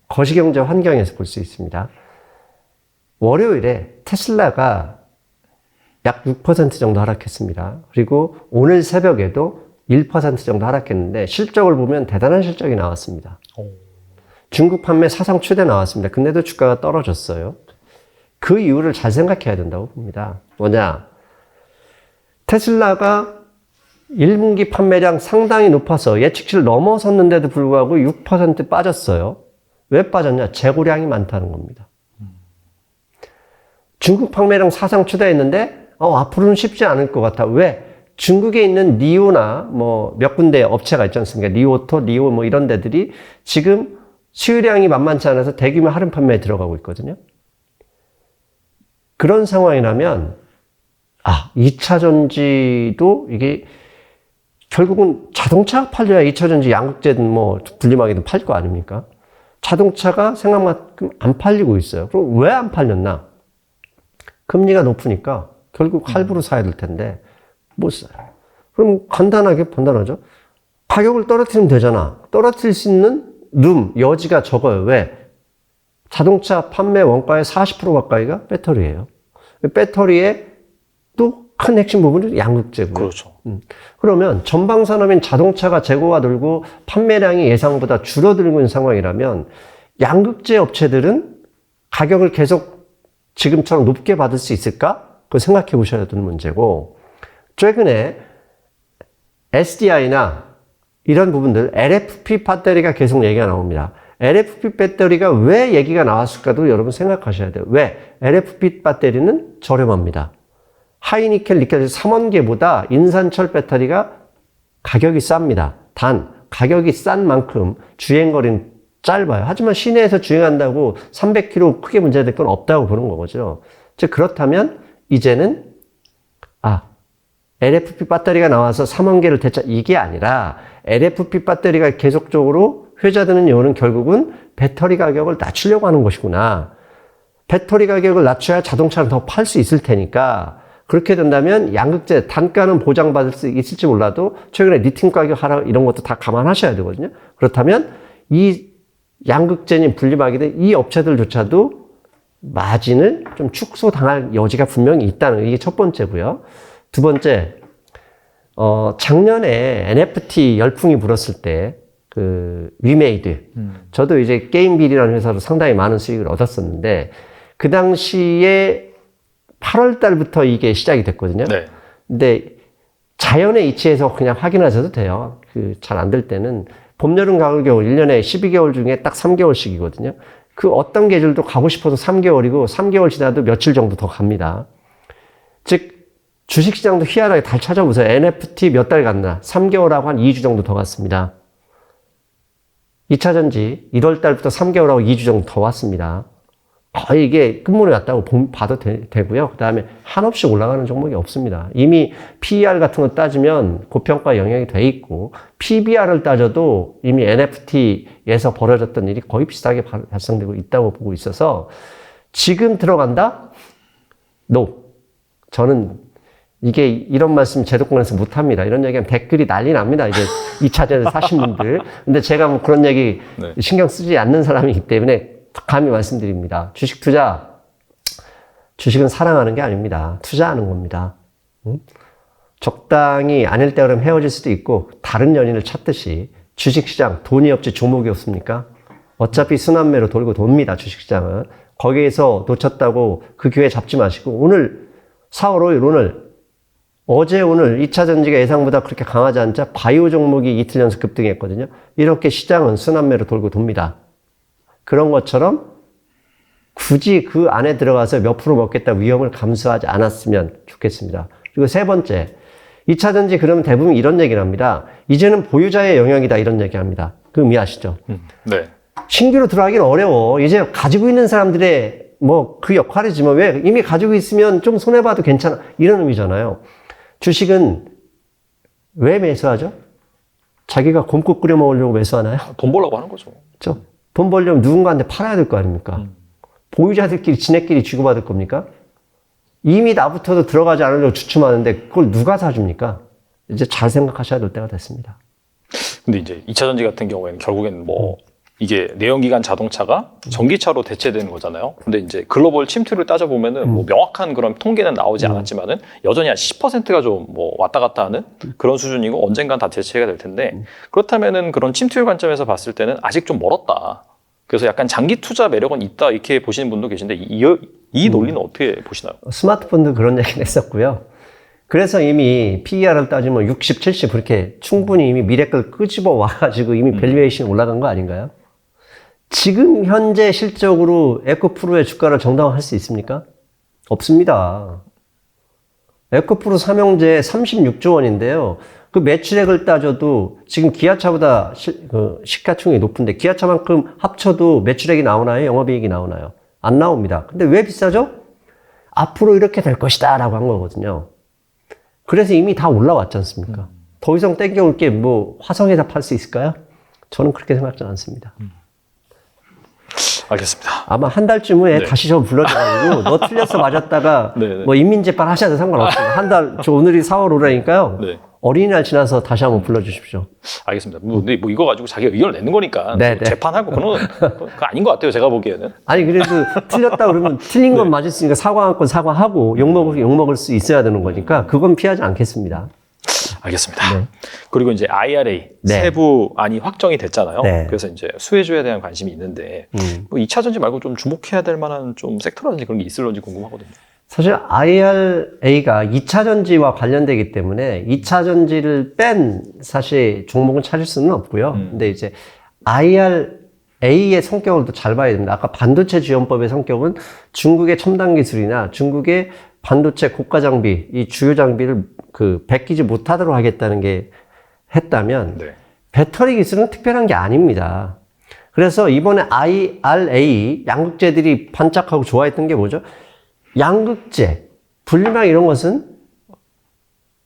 거시경제 환경에서 볼 수 있습니다. 월요일에 테슬라가 약 6% 정도 하락했습니다. 그리고 오늘 새벽에도 1% 정도 하락했는데 실적을 보면 대단한 실적이 나왔습니다. 중국 판매 사상 최대 나왔습니다. 근데도 주가가 떨어졌어요. 그 이유를 잘 생각해야 된다고 봅니다. 뭐냐? 테슬라가 1분기 판매량 상당히 높아서 예측치를 넘어섰는데도 불구하고 6% 빠졌어요. 왜 빠졌냐? 재고량이 많다는 겁니다. 중국 판매량 사상 최대였는데 앞으로는 쉽지 않을 것 같아. 왜? 중국에 있는 니오나 뭐 몇 군데 업체가 있지 않습니까? 리오토, 니오 뭐 이런 데들이 지금 수요량이 만만치 않아서 대규모 할인 판매에 들어가고 있거든요. 그런 상황이라면 2차 전지도 이게 결국은 자동차가 팔려야 2차 전지 양극재든 뭐 분리막이든 팔 거 아닙니까? 자동차가 생각만큼 안 팔리고 있어요. 그럼 왜 안 팔렸나? 금리가 높으니까 결국 할부로 사야 될 텐데 못 사요. 그럼 간단하게 판단하죠. 가격을 떨어뜨리면 되잖아. 떨어뜨릴 수 있는 여지가 적어요. 왜? 자동차 판매 원가의 40% 가까이가 배터리예요. 배터리의 또 큰 핵심 부분은 양극재고요. 그렇죠. 그러면 전방 산업인 자동차가 재고가 늘고 판매량이 예상보다 줄어들고 있는 상황이라면 양극재 업체들은 가격을 계속 지금처럼 높게 받을 수 있을까? 그걸 생각해 보셔야 되는 문제고, 최근에 SDI나 이런 부분들, LFP 배터리가 계속 얘기가 나옵니다. LFP 배터리가 왜 얘기가 나왔을까도 여러분 생각하셔야 돼요. 왜? LFP 배터리는 저렴합니다. 하이니켈, 니켈 3원계보다 인산철 배터리가 가격이 쌉니다. 단, 가격이 싼 만큼 주행거리는 짧아요. 하지만 시내에서 주행한다고 300km 크게 문제될 건 없다고 보는 거죠. 즉, 그렇다면 이제는 LFP 배터리가 나와서 3원계를 대체 이게 아니라 LFP 배터리가 계속적으로 회자 드는 이유는 결국은 배터리 가격을 낮추려고 하는 것이구나. 배터리 가격을 낮춰야 자동차를 더 팔 수 있을 테니까 그렇게 된다면 양극재 단가는 보장받을 수 있을지 몰라도 최근에 리튬 가격 하락 이런 것도 다 감안하셔야 되거든요. 그렇다면 이 양극재님 분리막이든 이 업체들조차도 마진을 좀 축소당할 여지가 분명히 있다는 이게 첫 번째고요. 두 번째, 작년에 NFT 열풍이 불었을 때 그 위메이드 저도 이제 게임빌이라는 회사로 상당히 많은 수익을 얻었었는데 그 당시에 8월 달부터 이게 시작이 됐거든요. 네. 근데 자연의 이치에서 그냥 확인하셔도 돼요. 그 잘 안 될 때는 봄, 여름, 가을, 겨울 1년에 12개월 중에 딱 3개월씩이거든요. 그 어떤 계절도 가고 싶어도 3개월이고 3개월 지나도 며칠 정도 더 갑니다. 즉 주식시장도 희한하게 잘 찾아보세요. NFT 몇 달 갔나? 3개월하고 한 2주 정도 더 갔습니다. 2차전지 1월 달부터 3개월하고 2주 정도 더 왔습니다. 거의 이게 끝물에 왔다고 봐도 되고요. 그 다음에 한없이 올라가는 종목이 없습니다. 이미 PER 같은 거 따지면 고평가 영향이 돼 있고 PBR을 따져도 이미 NFT에서 벌어졌던 일이 거의 비슷하게 발생되고 있다고 보고 있어서 지금 들어간다? No. 저는 이게 이런 말씀 제도권에서 못합니다. 이런 얘기하면 댓글이 난리 납니다. 이제 2차전을 사신 분들. 근데 제가 뭐 그런 얘기 신경 쓰지 않는 사람이기 때문에 감히 말씀드립니다. 주식 투자, 주식은 사랑하는 게 아닙니다. 투자하는 겁니다. 적당히 아닐 때 그러면 헤어질 수도 있고 다른 연인을 찾듯이 주식시장 돈이 없지 조목이 없습니까? 어차피 순환매로 돌고 돕니다. 주식시장은. 거기에서 놓쳤다고 그 기회 잡지 마시고 오늘 4월 5일 어제 오늘 2차 전지가 예상보다 그렇게 강하지 않자 바이오 종목이 이틀 연속 급등했거든요. 이렇게 시장은 순환매로 돌고 돕니다. 그런 것처럼 굳이 그 안에 들어가서 몇 프로 먹겠다 위험을 감수하지 않았으면 좋겠습니다. 그리고 세 번째, 2차 전지 그러면 대부분 이런 얘기를 합니다. 이제는 보유자의 영역이다 이런 얘기 합니다. 그 의미 아시죠? 네. 신규로 들어가기는 어려워. 이제 가지고 있는 사람들의 뭐 그 역할이지만 왜 이미 가지고 있으면 좀 손해봐도 괜찮아 이런 의미잖아요. 주식은 왜 매수하죠? 자기가 곰국 끓여 먹으려고 매수하나요? 돈 벌려고 하는 거죠. 그렇죠? 돈 벌려면 누군가한테 팔아야 될 거 아닙니까? 보유자들끼리 지네끼리 주고받을 겁니까? 이미 나부터도 들어가지 않으려고 주춤하는데 그걸 누가 사줍니까? 이제 잘 생각하셔야 될 때가 됐습니다. 근데 이제 2차 전지 같은 경우에는 결국엔 뭐 이게 내연기관 자동차가 전기차로 대체되는 거잖아요. 근데 이제 글로벌 침투를 따져보면은 뭐 명확한 그런 통계는 나오지 않았지만은 여전히 한 10%가 좀 뭐 왔다 갔다 하는 그런 수준이고 언젠간 다 대체가 될 텐데 그렇다면은 그런 침투율 관점에서 봤을 때는 아직 좀 멀었다. 그래서 약간 장기 투자 매력은 있다 이렇게 보시는 분도 계신데 이 논리는 어떻게 보시나요? 스마트폰도 그런 얘기는 했었고요. 그래서 이미 PER을 따지면 60, 70 그렇게 충분히 이미 미래 걸 끄집어 와가지고 이미 밸류에이션이 올라간 거 아닌가요? 지금 현재 실적으로 에코프로의 주가를 정당화할 수 있습니까? 없습니다. 에코프로 삼형제 36조 원인데요. 그 매출액을 따져도 지금 기아차보다 시가총액이 높은데 기아차만큼 합쳐도 매출액이 나오나요? 영업이익이 나오나요? 안 나옵니다. 근데 왜 비싸죠? 앞으로 이렇게 될 것이다 라고 한 거거든요. 그래서 이미 다 올라왔지 않습니까? 더 이상 땡겨올 게 뭐 화성에다 팔 수 있을까요? 저는 그렇게 생각하지 않습니다. 알겠습니다. 아마 한 달쯤 후에 다시 저 불러줘가지고 너 틀렸어 맞았다가 뭐 인민재판 하셔도 상관없습니다. 한 달, 저 오늘이 4월 5일이니까요. 네. 어린이날 지나서 다시 한번 불러주십시오. 알겠습니다. 뭐 이거 가지고 자기가 의견을 내는 거니까 재판하고 그건 아닌 것 같아요. 제가 보기에는. 아니 그래도 틀렸다 그러면 틀린 건 맞았으니까 사과할 건 사과하고 욕먹을 수 있어야 되는 거니까 그건 피하지 않겠습니다. 알겠습니다. 네. 그리고 이제 IRA 세부안이 확정이 됐잖아요. 그래서 이제 수혜주에 대한 관심이 있는데 뭐 2차 전지 말고 좀 주목해야 될 만한 좀 섹터라든지 그런 게 있을런지 궁금하거든요. 사실 IRA가 2차 전지와 관련되기 때문에 2차 전지를 뺀 사실 종목은 찾을 수는 없고요. 근데 이제 IRA의 성격을 또 잘 봐야 됩니다. 아까 반도체 지원법의 성격은 중국의 첨단 기술이나 중국의 반도체 고가 장비, 이 주요 장비를 베끼지 못하도록 하겠다는 게 했다면 배터리 기술은 특별한 게 아닙니다. 그래서 이번에 IRA 양극재들이 반짝하고 좋아했던 게 뭐죠? 양극재, 분리막 이런 것은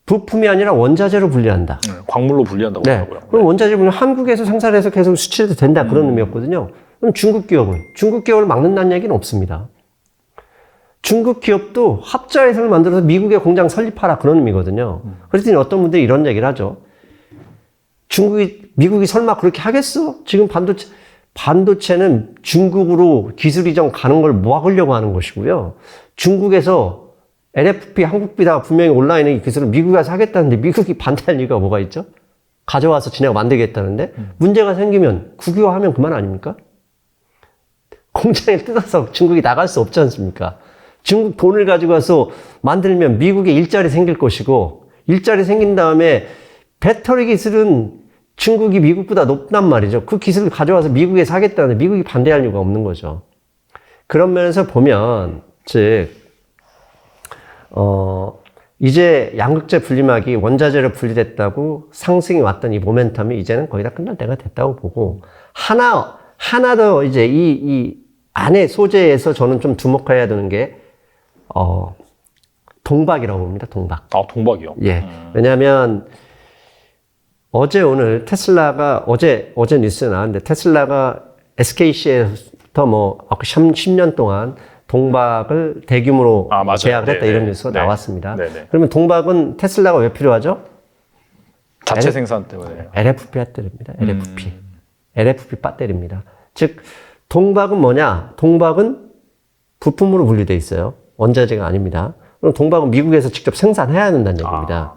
부품이 아니라 원자재로 분리한다. 광물로 분리한다고 네. 하더라고요. 그럼 원자재 분리 한국에서 생산해서 계속 수출해도 된다 그런 의미였거든요. 그럼 중국 기업을 막는다는 얘기는 없습니다. 중국 기업도 합자회사를 만들어서 미국에 공장 설립하라 그런 의미거든요. 그랬더니 어떤 분들이 이런 얘기를 하죠. 미국이 설마 그렇게 하겠어? 지금 반도체는 중국으로 기술 이전 가는 걸 막으려고 하는 것이고요. 중국에서 LFP, 한국비다가 분명히 온라인에 이 기술을 미국이 가서 하겠다는데 미국이 반대할 이유가 뭐가 있죠? 가져와서 지네가 만들겠다는데 문제가 생기면 국유화하면 그만 아닙니까? 공장을 뜯어서 중국이 나갈 수 없지 않습니까? 중국 돈을 가지고 와서 만들면 미국에 일자리 생길 것이고 일자리 생긴 다음에 배터리 기술은 중국이 미국보다 높단 말이죠. 그 기술을 가져와서 미국에서 하겠다는데 미국이 반대할 이유가 없는 거죠. 그런 면에서 보면 즉 이제 양극재 분리막이 원자재로 분리됐다고 상승이 왔던 이 모멘텀이 이제는 거의 다 끝날 때가 됐다고 보고 하나 더 이제 이 안에 소재에서 저는 좀 주목해야 되는 게 동박이라고 봅니다. 동박. 아, 동박이요? 예. 왜냐하면 오늘 테슬라가 어제 뉴스에 나왔는데 테슬라가 SKC에서 뭐 10년 동안 동박을 대규모로 계약을 했다 이런 뉴스가 나왔습니다. 네네. 그러면 동박은 테슬라가 왜 필요하죠? 자체 생산 때문에. LFP 배터리입니다. LFP 배터리입니다. 즉 동박은 뭐냐? 동박은 부품으로 분리되어 있어요. 원자재가 아닙니다. 그럼 동박은 미국에서 직접 생산해야 된다는 얘기입니다.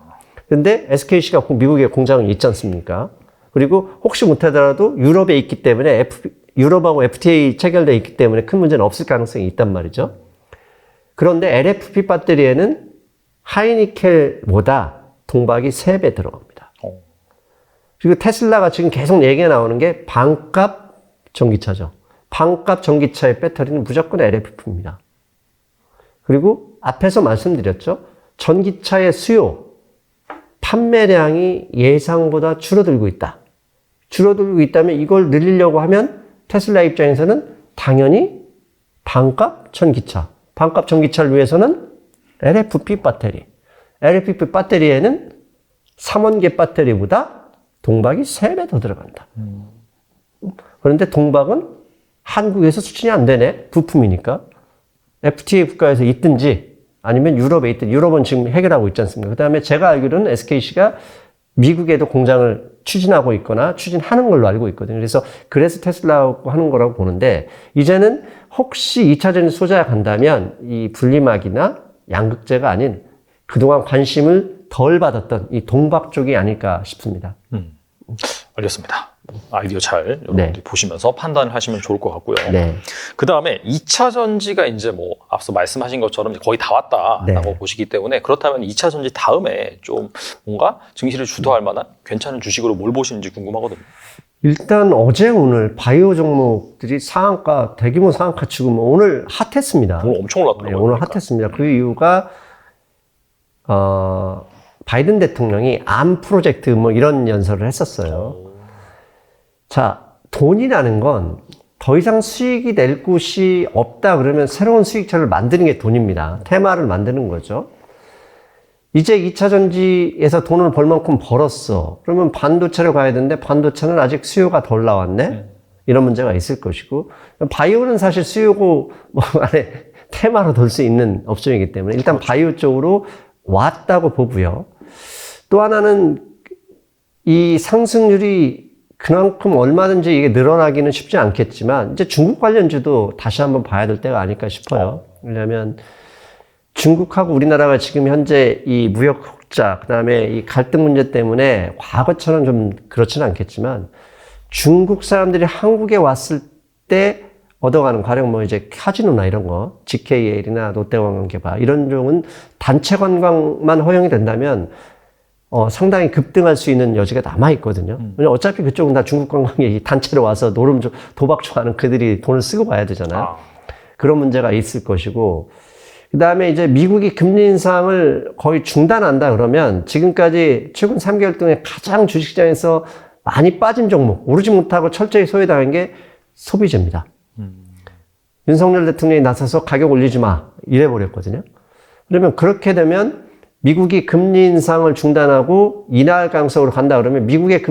근데 SKC가 미국에 공장이 있지 않습니까? 그리고 혹시 못하더라도 유럽에 있기 때문에 유럽하고 FTA 체결되어 있기 때문에 큰 문제는 없을 가능성이 있단 말이죠. 그런데 LFP 배터리에는 하이니켈보다 동박이 3배 들어갑니다. 그리고 테슬라가 지금 계속 얘기가 나오는 게 반값 전기차죠. 반값 전기차의 배터리는 무조건 LFP입니다. 그리고 앞에서 말씀드렸죠. 전기차의 수요, 판매량이 예상보다 줄어들고 있다. 줄어들고 있다면 이걸 늘리려고 하면 테슬라 입장에서는 당연히 반값 전기차. 반값 전기차를 위해서는 LFP 배터리. LFP 배터리에는 3원계 배터리보다 동박이 3배 더 들어간다. 그런데 동박은 한국에서 수출이 안 되네. 부품이니까. FTA 국가에서 있든지 아니면 유럽에 있든지. 유럽은 지금 해결하고 있지 않습니까? 그 다음에 제가 알기로는 SKC가 미국에도 공장을 추진하고 있거나 추진하는 걸로 알고 있거든요. 그래서 테슬라하고 하는 거라고 보는데 이제는 혹시 2차전지 소재가 간다면 이 분리막이나 양극재가 아닌 그동안 관심을 덜 받았던 이 동박 쪽이 아닐까 싶습니다. 알겠습니다. 아이디어 잘 여러분들이 보시면서 판단을 하시면 좋을 것 같고요. 그 다음에 2차 전지가 이제 뭐 앞서 말씀하신 것처럼 거의 다 왔다라고 보시기 때문에 그렇다면 2차 전지 다음에 좀 뭔가 증시를 주도할 만한 괜찮은 주식으로 뭘 보시는지 궁금하거든요. 일단 어제 오늘 바이오 종목들이 상한가, 대규모 상한가 치고 오늘 핫했습니다. 오늘 엄청 올랐더라고요. 오늘 핫했습니다. 그 이유가 바이든 대통령이 암 프로젝트 뭐 이런 연설을 했었어요. 자, 돈이라는 건 더 이상 수익이 낼 곳이 없다 그러면 새로운 수익처를 만드는 게 돈입니다. 테마를 만드는 거죠. 이제 2차 전지에서 돈을 벌 만큼 벌었어. 그러면 반도체로 가야 되는데 반도체는 아직 수요가 덜 나왔네? 이런 문제가 있을 것이고 바이오는 사실 수요고 뭐 안에 테마로 돌 수 있는 업종이기 때문에 일단 바이오 쪽으로 왔다고 보고요. 또 하나는 이 상승률이 그만큼 얼마든지 이게 늘어나기는 쉽지 않겠지만 이제 중국 관련주도 다시 한번 봐야 될 때가 아닐까 싶어요. 왜냐하면 중국하고 우리나라가 지금 현재 이 무역 흑자 그다음에 이 갈등 문제 때문에 과거처럼 좀 그렇지는 않겠지만 중국 사람들이 한국에 왔을 때 얻어가는 가령 뭐 이제 카지노나 이런 거 GKL이나 롯데관광개발 이런 종은 단체 관광만 허용이 된다면 상당히 급등할 수 있는 여지가 남아있거든요. 왜냐면 어차피 그쪽은 다 중국 관광객이 단체로 와서 도박 좋아하는 그들이 돈을 쓰고 가야 되잖아요. 그런 문제가 있을 것이고, 그 다음에 이제 미국이 금리 인상을 거의 중단한다 그러면 지금까지 최근 3개월 동안 가장 주식시장에서 많이 빠진 종목, 오르지 못하고 철저히 소외당한 게 소비재입니다. 윤석열 대통령이 나서서 가격 올리지 마. 이래버렸거든요. 그러면 그렇게 되면 미국이 금리 인상을 중단하고 인하 강성으로 간다 그러면 미국의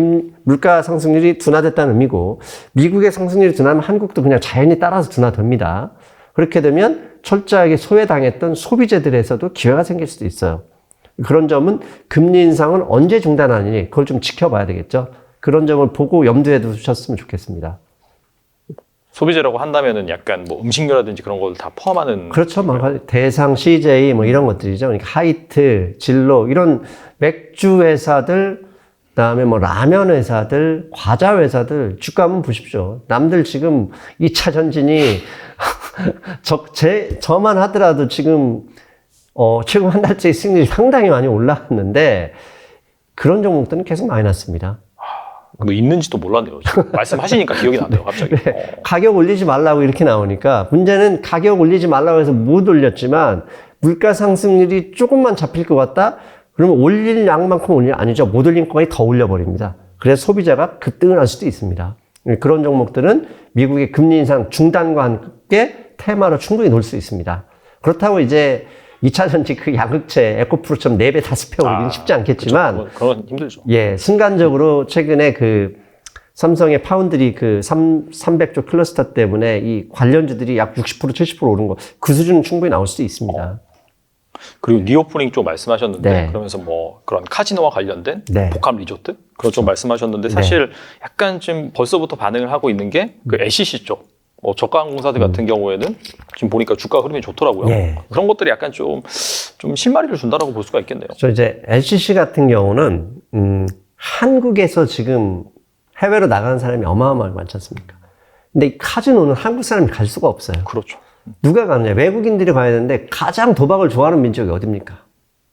물가 상승률이 둔화됐다는 의미고 미국의 상승률이 둔화하면 한국도 그냥 자연히 따라서 둔화됩니다. 그렇게 되면 철저하게 소외당했던 소비재들에서도 기회가 생길 수도 있어요. 그런 점은 금리 인상은 언제 중단하느니 그걸 좀 지켜봐야 되겠죠. 그런 점을 보고 염두에 두셨으면 좋겠습니다. 소비재라고 한다면은 약간 뭐 음식료라든지 그런 걸 다 포함하는. 그렇죠. 대상, CJ 뭐 이런 것들이죠. 그러니까 하이트, 진로 이런 맥주 회사들, 그다음에 뭐 라면 회사들, 과자 회사들 주가 한번 보십시오. 남들 지금 2차 전진이 저만 하더라도 지금 최근 한 달째 수익률이 상당히 많이 올라왔는데 그런 종목들은 계속 마이너스입니다. 뭐 있는지도 몰랐네요. 지금 말씀하시니까 기억이 나네요, 갑자기. 네, 가격 올리지 말라고 이렇게 나오니까 문제는 가격 올리지 말라고 해서 못 올렸지만 물가 상승률이 조금만 잡힐 것 같다? 그러면 올릴 양만큼 아니죠. 못 올린 거에 더 올려버립니다. 그래서 소비자가 급등을 할 수도 있습니다. 그런 종목들은 미국의 금리 인상 중단과 함께 테마로 충분히 놀 수 있습니다. 그렇다고 이제 2차 전지 그 양극재 에코프로처럼 4배, 5배 오르기는 쉽지 않겠지만. 그쵸. 그건 힘들죠. 예, 순간적으로 최근에 그 삼성의 파운드리 그 300조 클러스터 때문에 이 관련주들이 약 60%, 70% 오른 거, 그 수준은 충분히 나올 수도 있습니다. 그리고 리오프닝 쪽 말씀하셨는데, 네. 그러면서 뭐 그런 카지노와 관련된 네. 복합 리조트? 그런 쪽 말씀하셨는데, 사실 약간 좀 벌써부터 반응을 하고 있는 게 그 LCC 쪽. 뭐 저가항공사들 같은 경우에는 지금 보니까 주가 흐름이 좋더라고요. 예. 그런 것들이 약간 좀 실마리를 준다라고 볼 수가 있겠네요. 저 이제 LCC 같은 경우는 한국에서 지금 해외로 나가는 사람이 어마어마하게 많지 않습니까? 근데 이 카지노는 한국 사람이 갈 수가 없어요. 그렇죠. 누가 가느냐? 외국인들이 가야 되는데 가장 도박을 좋아하는 민족이 어딥니까?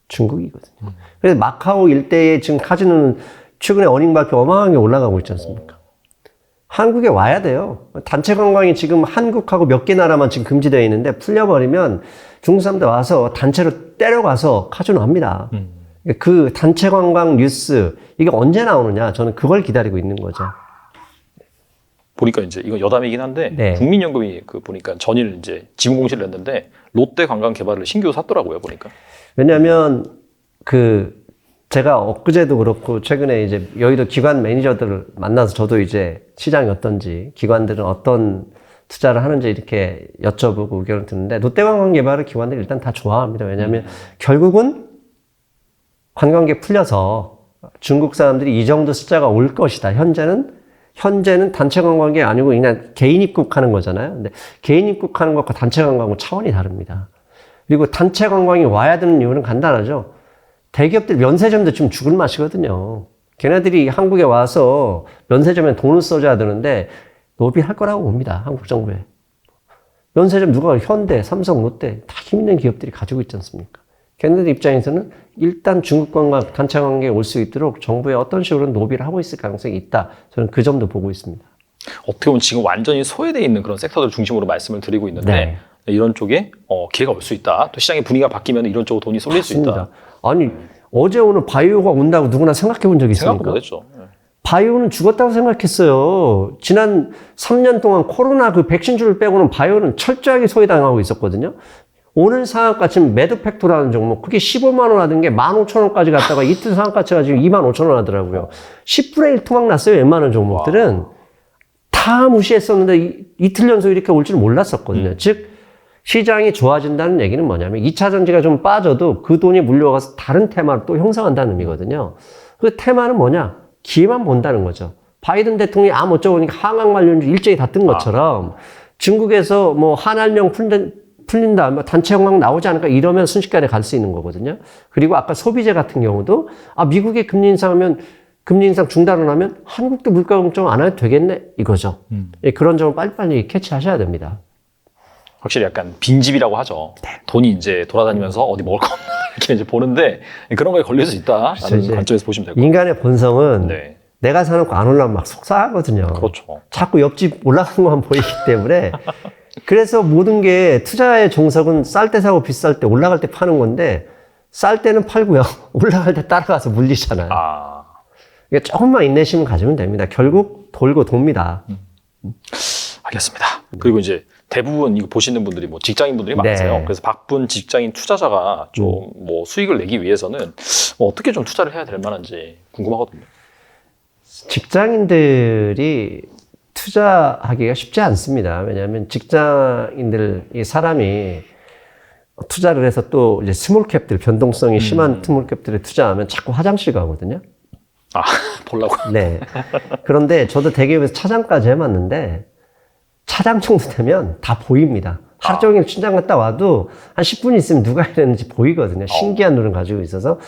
중국이거든요. 그래서 마카오 일대에 지금 카지노는 최근에 어닝 발표 어마어마하게 올라가고 있지 않습니까? 한국에 와야 돼요. 단체 관광이 지금 한국하고 몇 개 나라만 지금 금지되어 있는데 풀려버리면 중국 사람들 와서 단체로 때려가서 카지노 합니다. 그 단체 관광 뉴스, 이게 언제 나오느냐? 저는 그걸 기다리고 있는 거죠. 보니까 이제 이건 여담이긴 한데, 네. 국민연금이 그 보니까 전일 이제 지분 공시를 했는데, 롯데 관광 개발을 신규 샀더라고요, 보니까. 왜냐면 제가 엊그제도 그렇고 최근에 이제 여의도 기관 매니저들을 만나서 저도 이제 시장이 어떤지, 기관들은 어떤 투자를 하는지 이렇게 여쭤보고 의견을 듣는데 롯데관광 개발을 기관들이 일단 다 좋아합니다. 왜냐하면 결국은 관광객 풀려서 중국 사람들이 이 정도 숫자가 올 것이다. 현재는 단체 관광객이 아니고 그냥 개인 입국하는 거잖아요. 근데 개인 입국하는 것과 단체 관광은 차원이 다릅니다. 그리고 단체 관광이 와야 되는 이유는 간단하죠. 대기업들 면세점도 지금 죽을 맛이거든요. 걔네들이 한국에 와서 면세점에 돈을 써줘야 되는데 로비할 거라고 봅니다. 한국 정부에. 면세점 누가 현대, 삼성, 롯데 다 힘있는 기업들이 가지고 있지 않습니까? 걔네들 입장에서는 일단 중국 관광, 단체 관광객이 올 수 있도록 정부에 어떤 식으로 로비를 하고 있을 가능성이 있다. 저는 그 점도 보고 있습니다. 어떻게 보면 지금 완전히 소외되어 있는 그런 섹터들 중심으로 말씀을 드리고 있는데, 네. 이런 쪽에 기회가 올 수 있다. 또 시장의 분위기가 바뀌면 이런 쪽으로 돈이 쏠릴 맞습니다. 수 있다. 아니 어제 오늘 바이오가 온다고 누구나 생각해 본 적이 있습니까? 생각 못했죠. 바이오는 죽었다고 생각했어요. 지난 3년 동안 코로나 그 백신주를 빼고는 바이오는 철저하게 소외당하고 있었거든요. 오늘 상한가치는 매드팩토라는 종목, 그게 15만 원 하던 게 15,000원까지 갔다가 이틀 상한가치가 지금 25,000원 하더라고요. 10분의 1 토막 났어요. 웬만한 종목들은. 다 무시했었는데 이틀 연속 이렇게 올 줄 몰랐었거든요. 즉 시장이 좋아진다는 얘기는 뭐냐면 2차 전지가 좀 빠져도 그 돈이 물려가서 다른 테마를 또 형성한다는 의미거든요. 그 테마는 뭐냐? 기회만 본다는 거죠. 바이든 대통령이 어쩌고니까 한강 관련주 일제히 다 뜬 것처럼 중국에서 뭐 한알령 풀린다, 뭐 단체 관광 나오지 않을까 이러면 순식간에 갈 수 있는 거거든요. 그리고 아까 소비재 같은 경우도 미국의 금리 인상 중단을 하면 한국도 물가 걱정 안 해도 되겠네 이거죠. 그런 점을 빨리빨리 캐치하셔야 됩니다. 확실히 약간 빈집이라고 하죠. 돈이 이제 돌아다니면서 어디 먹을 거 없나 이렇게 이제 보는데 그런 거에 걸릴 수 있다라는 관점에서 보시면 될 것 같아요. 인간의 본성은 네. 내가 사놓고 안 올라오면 막 속상하거든요. 그렇죠. 자꾸 옆집 올라가는 것만 보이기 때문에 그래서 모든 게 투자의 정석은 쌀 때 사고 비쌀 때 올라갈 때 파는 건데 쌀 때는 팔고요. 올라갈 때 따라가서 물리잖아요. 그러니까 조금만 인내심을 가지면 됩니다. 결국 돌고 돕니다. 알겠습니다. 그리고 이제 대부분 이거 보시는 분들이 뭐 직장인분들이 많으세요. 네. 그래서 바쁜 직장인 투자자가 좀 뭐 수익을 내기 위해서는 뭐 어떻게 좀 투자를 해야 될 만한지 궁금하거든요. 직장인들이 투자하기가 쉽지 않습니다. 왜냐하면 직장인들, 이 사람이 투자를 해서 또 이제 스몰캡들, 변동성이 심한 스몰캡들에 투자하면 자꾸 화장실 가거든요. 아, 보려고. 네. 그런데 저도 대기업에서 차장까지 해봤는데 차장 정도 되면 다 보입니다. 하루 종일 출장 갔다 와도 한 10분 있으면 누가 이랬는지 보이거든요. 신기한 눈을 가지고 있어서.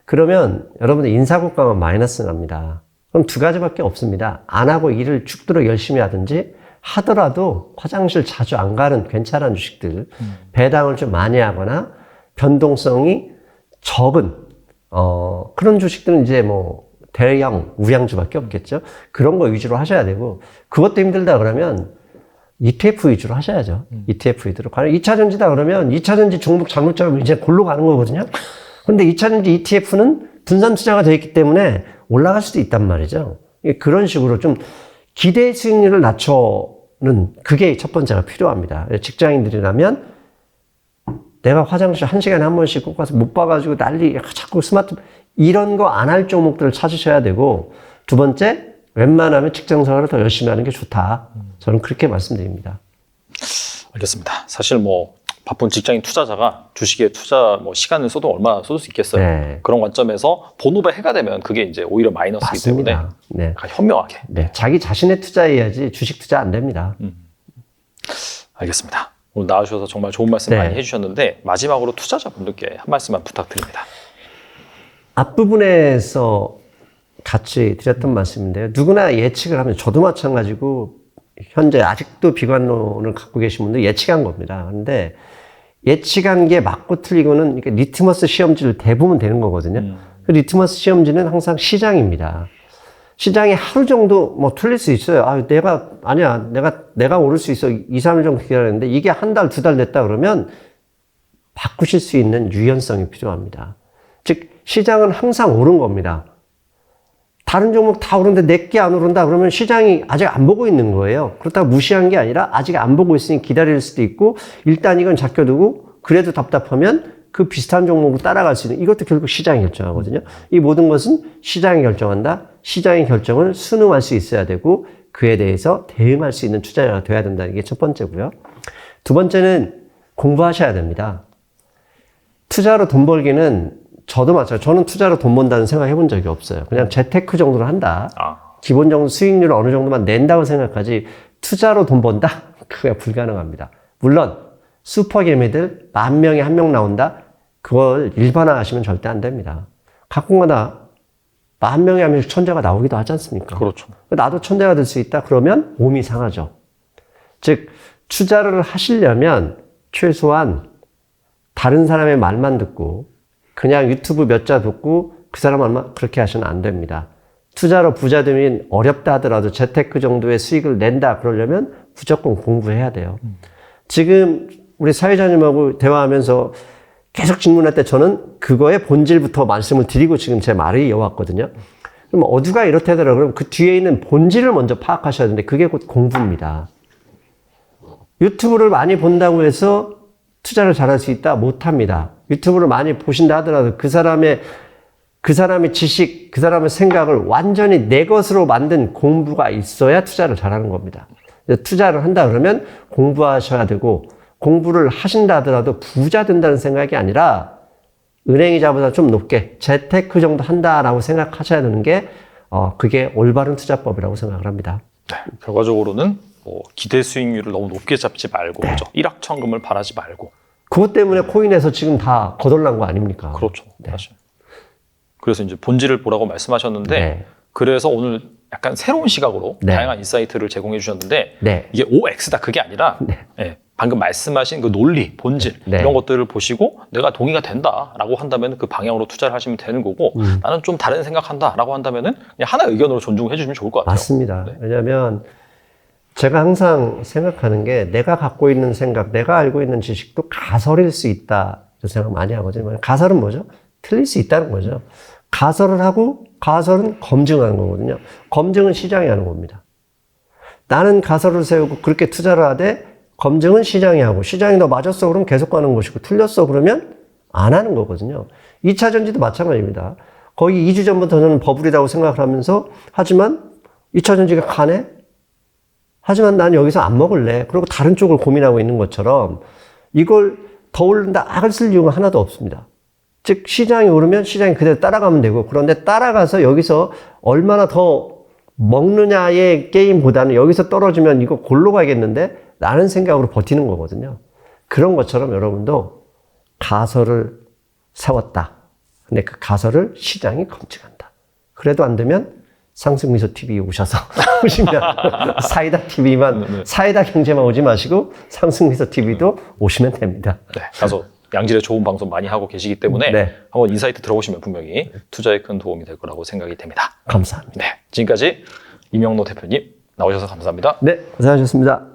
그러면 여러분들 인사고과만 마이너스 납니다. 그럼 두 가지밖에 없습니다. 안 하고 일을 죽도록 열심히 하든지 하더라도 화장실 자주 안 가는 괜찮은 주식들, 배당을 좀 많이 하거나 변동성이 적은 그런 주식들은 이제 뭐 대형 우량주밖에 없겠죠. 그런 거 위주로 하셔야 되고, 그것도 힘들다 그러면 ETF 위주로 하셔야죠. ETF 위주로. 2차전지다 그러면 2차전지 종목 잘못 잡으면 이제 골로 가는 거거든요. 근데 2차전지 ETF는 분산 투자가 되어 있기 때문에 올라갈 수도 있단 말이죠. 그런 식으로 좀 기대 수익률을 낮춰는 그게 첫 번째가 필요합니다. 직장인들이라면 내가 화장실 1시간에 한 번씩 꼭 가서 못 봐가지고 난리, 자꾸 스마트폰, 이런 거 안 할 종목들을 찾으셔야 되고, 두 번째, 웬만하면 직장 생활을 더 열심히 하는 게 좋다. 저는 그렇게 말씀드립니다. 알겠습니다. 사실 뭐 바쁜 직장인 투자자가 주식에 투자 뭐 시간을 써도 얼마나 쏟을 수 있겠어요. 네. 그런 관점에서 본업에 해가 되면 그게 이제 오히려 마이너스이기 맞습니다. 때문에 네. 약간 현명하게. 네. 자기 자신의 투자해야지 주식 투자 안 됩니다. 알겠습니다. 오늘 나와주셔서 정말 좋은 말씀 네. 많이 해주셨는데 마지막으로 투자자분들께 한 말씀만 부탁드립니다. 앞부분에서 같이 드렸던 말씀인데요. 누구나 예측을 하면, 저도 마찬가지고 현재 아직도 비관론을 갖고 계신 분들 예측한 겁니다. 그런데 예측한 게 맞고 틀리고는 이렇게 리트머스 시험지를 대보면 되는 거거든요. 그 리트머스 시험지는 항상 시장입니다. 시장이 하루 정도 뭐 틀릴 수 있어요. 내가 오를 수 있어. 2, 3일 정도 기다렸는데 이게 한 달, 두 달 됐다 그러면 바꾸실 수 있는 유연성이 필요합니다. 즉, 시장은 항상 오른 겁니다. 다른 종목 다 오르는데 내게 안 오른다 그러면 시장이 아직 안 보고 있는 거예요. 그렇다고 무시한 게 아니라 아직 안 보고 있으니 기다릴 수도 있고, 일단 이건 잡혀두고 그래도 답답하면 그 비슷한 종목을 따라갈 수 있는, 이것도 결국 시장이 결정하거든요. 이 모든 것은 시장이 결정한다. 시장의 결정을 순응할 수 있어야 되고 그에 대해서 대응할 수 있는 투자자가 돼야 된다는 게 첫 번째고요. 두 번째는 공부하셔야 됩니다. 투자로 돈 벌기는, 저도 마찬가지로 저는 투자로 돈 번다는 생각 해본 적이 없어요. 그냥 재테크 정도로 한다. 기본적으로 수익률을 어느 정도만 낸다고 생각하지 투자로 돈 번다? 그게 불가능합니다. 물론 슈퍼개미들 10,000명에 1명 나온다? 그걸 일반화하시면 절대 안 됩니다. 가끔가다 10,000명에 1명씩 천재가 나오기도 하지 않습니까? 그렇죠. 나도 천재가 될 수 있다? 그러면 몸이 상하죠. 즉, 투자를 하시려면 최소한 다른 사람의 말만 듣고 그냥 유튜브 몇 자 듣고 그 사람 말만 그렇게 하시면 안 됩니다. 투자로 부자 되면 어렵다 하더라도 재테크 정도의 수익을 낸다 그러려면 무조건 공부해야 돼요. 지금 우리 사회자님하고 대화하면서 계속 질문할 때 저는 그거의 본질부터 말씀을 드리고 지금 제 말을 이어왔거든요. 그럼 어디가 이렇게 하더라 그러면 그 뒤에 있는 본질을 먼저 파악하셔야 되는데 그게 곧 공부입니다. 유튜브를 많이 본다고 해서 투자를 잘할 수 있다? 못합니다. 유튜브를 많이 보신다 하더라도 그 사람의 지식, 그 사람의 생각을 완전히 내 것으로 만든 공부가 있어야 투자를 잘하는 겁니다. 투자를 한다 그러면 공부하셔야 되고, 공부를 하신다 하더라도 부자 된다는 생각이 아니라 은행이자보다 좀 높게 재테크 정도 한다라고 생각하셔야 되는 게 그게 올바른 투자법이라고 생각을 합니다. 네, 결과적으로는 뭐 기대 수익률을 너무 높게 잡지 말고, 네. 그렇죠? 일확천금을 바라지 말고. 그것 때문에 코인에서 지금 다 거덜난 거 아닙니까? 그렇죠. 네. 사실. 그래서 이제 본질을 보라고 말씀하셨는데, 네. 그래서 오늘 약간 새로운 시각으로 네. 다양한 인사이트를 제공해 주셨는데, 네. 이게 OX다 그게 아니라 예, 방금 말씀하신 그 논리, 본질 네. 이런 것들을 보시고 내가 동의가 된다라고 한다면 그 방향으로 투자를 하시면 되는 거고, 나는 좀 다른 생각한다라고 한다면은 그냥 하나의 의견으로 존중해 주시면 좋을 것 같아요. 맞습니다. 네. 왜냐하면 제가 항상 생각하는 게 내가 갖고 있는 생각, 내가 알고 있는 지식도 가설일 수 있다 이런 생각 많이 하거든요. 가설은 뭐죠? 틀릴 수 있다는 거죠. 가설을 하고 가설은 검증하는 거거든요. 검증은 시장이 하는 겁니다. 나는 가설을 세우고 그렇게 투자를 하되 검증은 시장이 하고 시장이 너 맞았어 그러면 계속 가는 것이고 틀렸어 그러면 안 하는 거거든요. 2차 전지도 마찬가지입니다. 거의 2주 전부터 저는 버블이라고 생각을 하면서 하지만 2차 전지가 가네? 하지만 난 여기서 안 먹을래. 그리고 다른 쪽을 고민하고 있는 것처럼 이걸 더 오른다 악을 쓸 이유가 하나도 없습니다. 즉 시장이 오르면 시장이 그대로 따라가면 되고 그런데 따라가서 여기서 얼마나 더 먹느냐의 게임보다는 여기서 떨어지면 이거 골로 가겠는데 라는 생각으로 버티는 거거든요. 그런 것처럼 여러분도 가설을 세웠다. 근데 그 가설을 시장이 검증한다. 그래도 안 되면 상승미소TV 오셔서 보시면 사이다 TV만 사이다 경제만 오지 마시고 상승미소TV도 오시면 됩니다. 네, 가서 양질의 좋은 방송 많이 하고 계시기 때문에 네. 한번 인사이트 들어보시면 분명히 투자에 큰 도움이 될 거라고 생각이 됩니다. 감사합니다. 네, 지금까지 이명로 대표님 나오셔서 감사합니다. 네, 고생하셨습니다.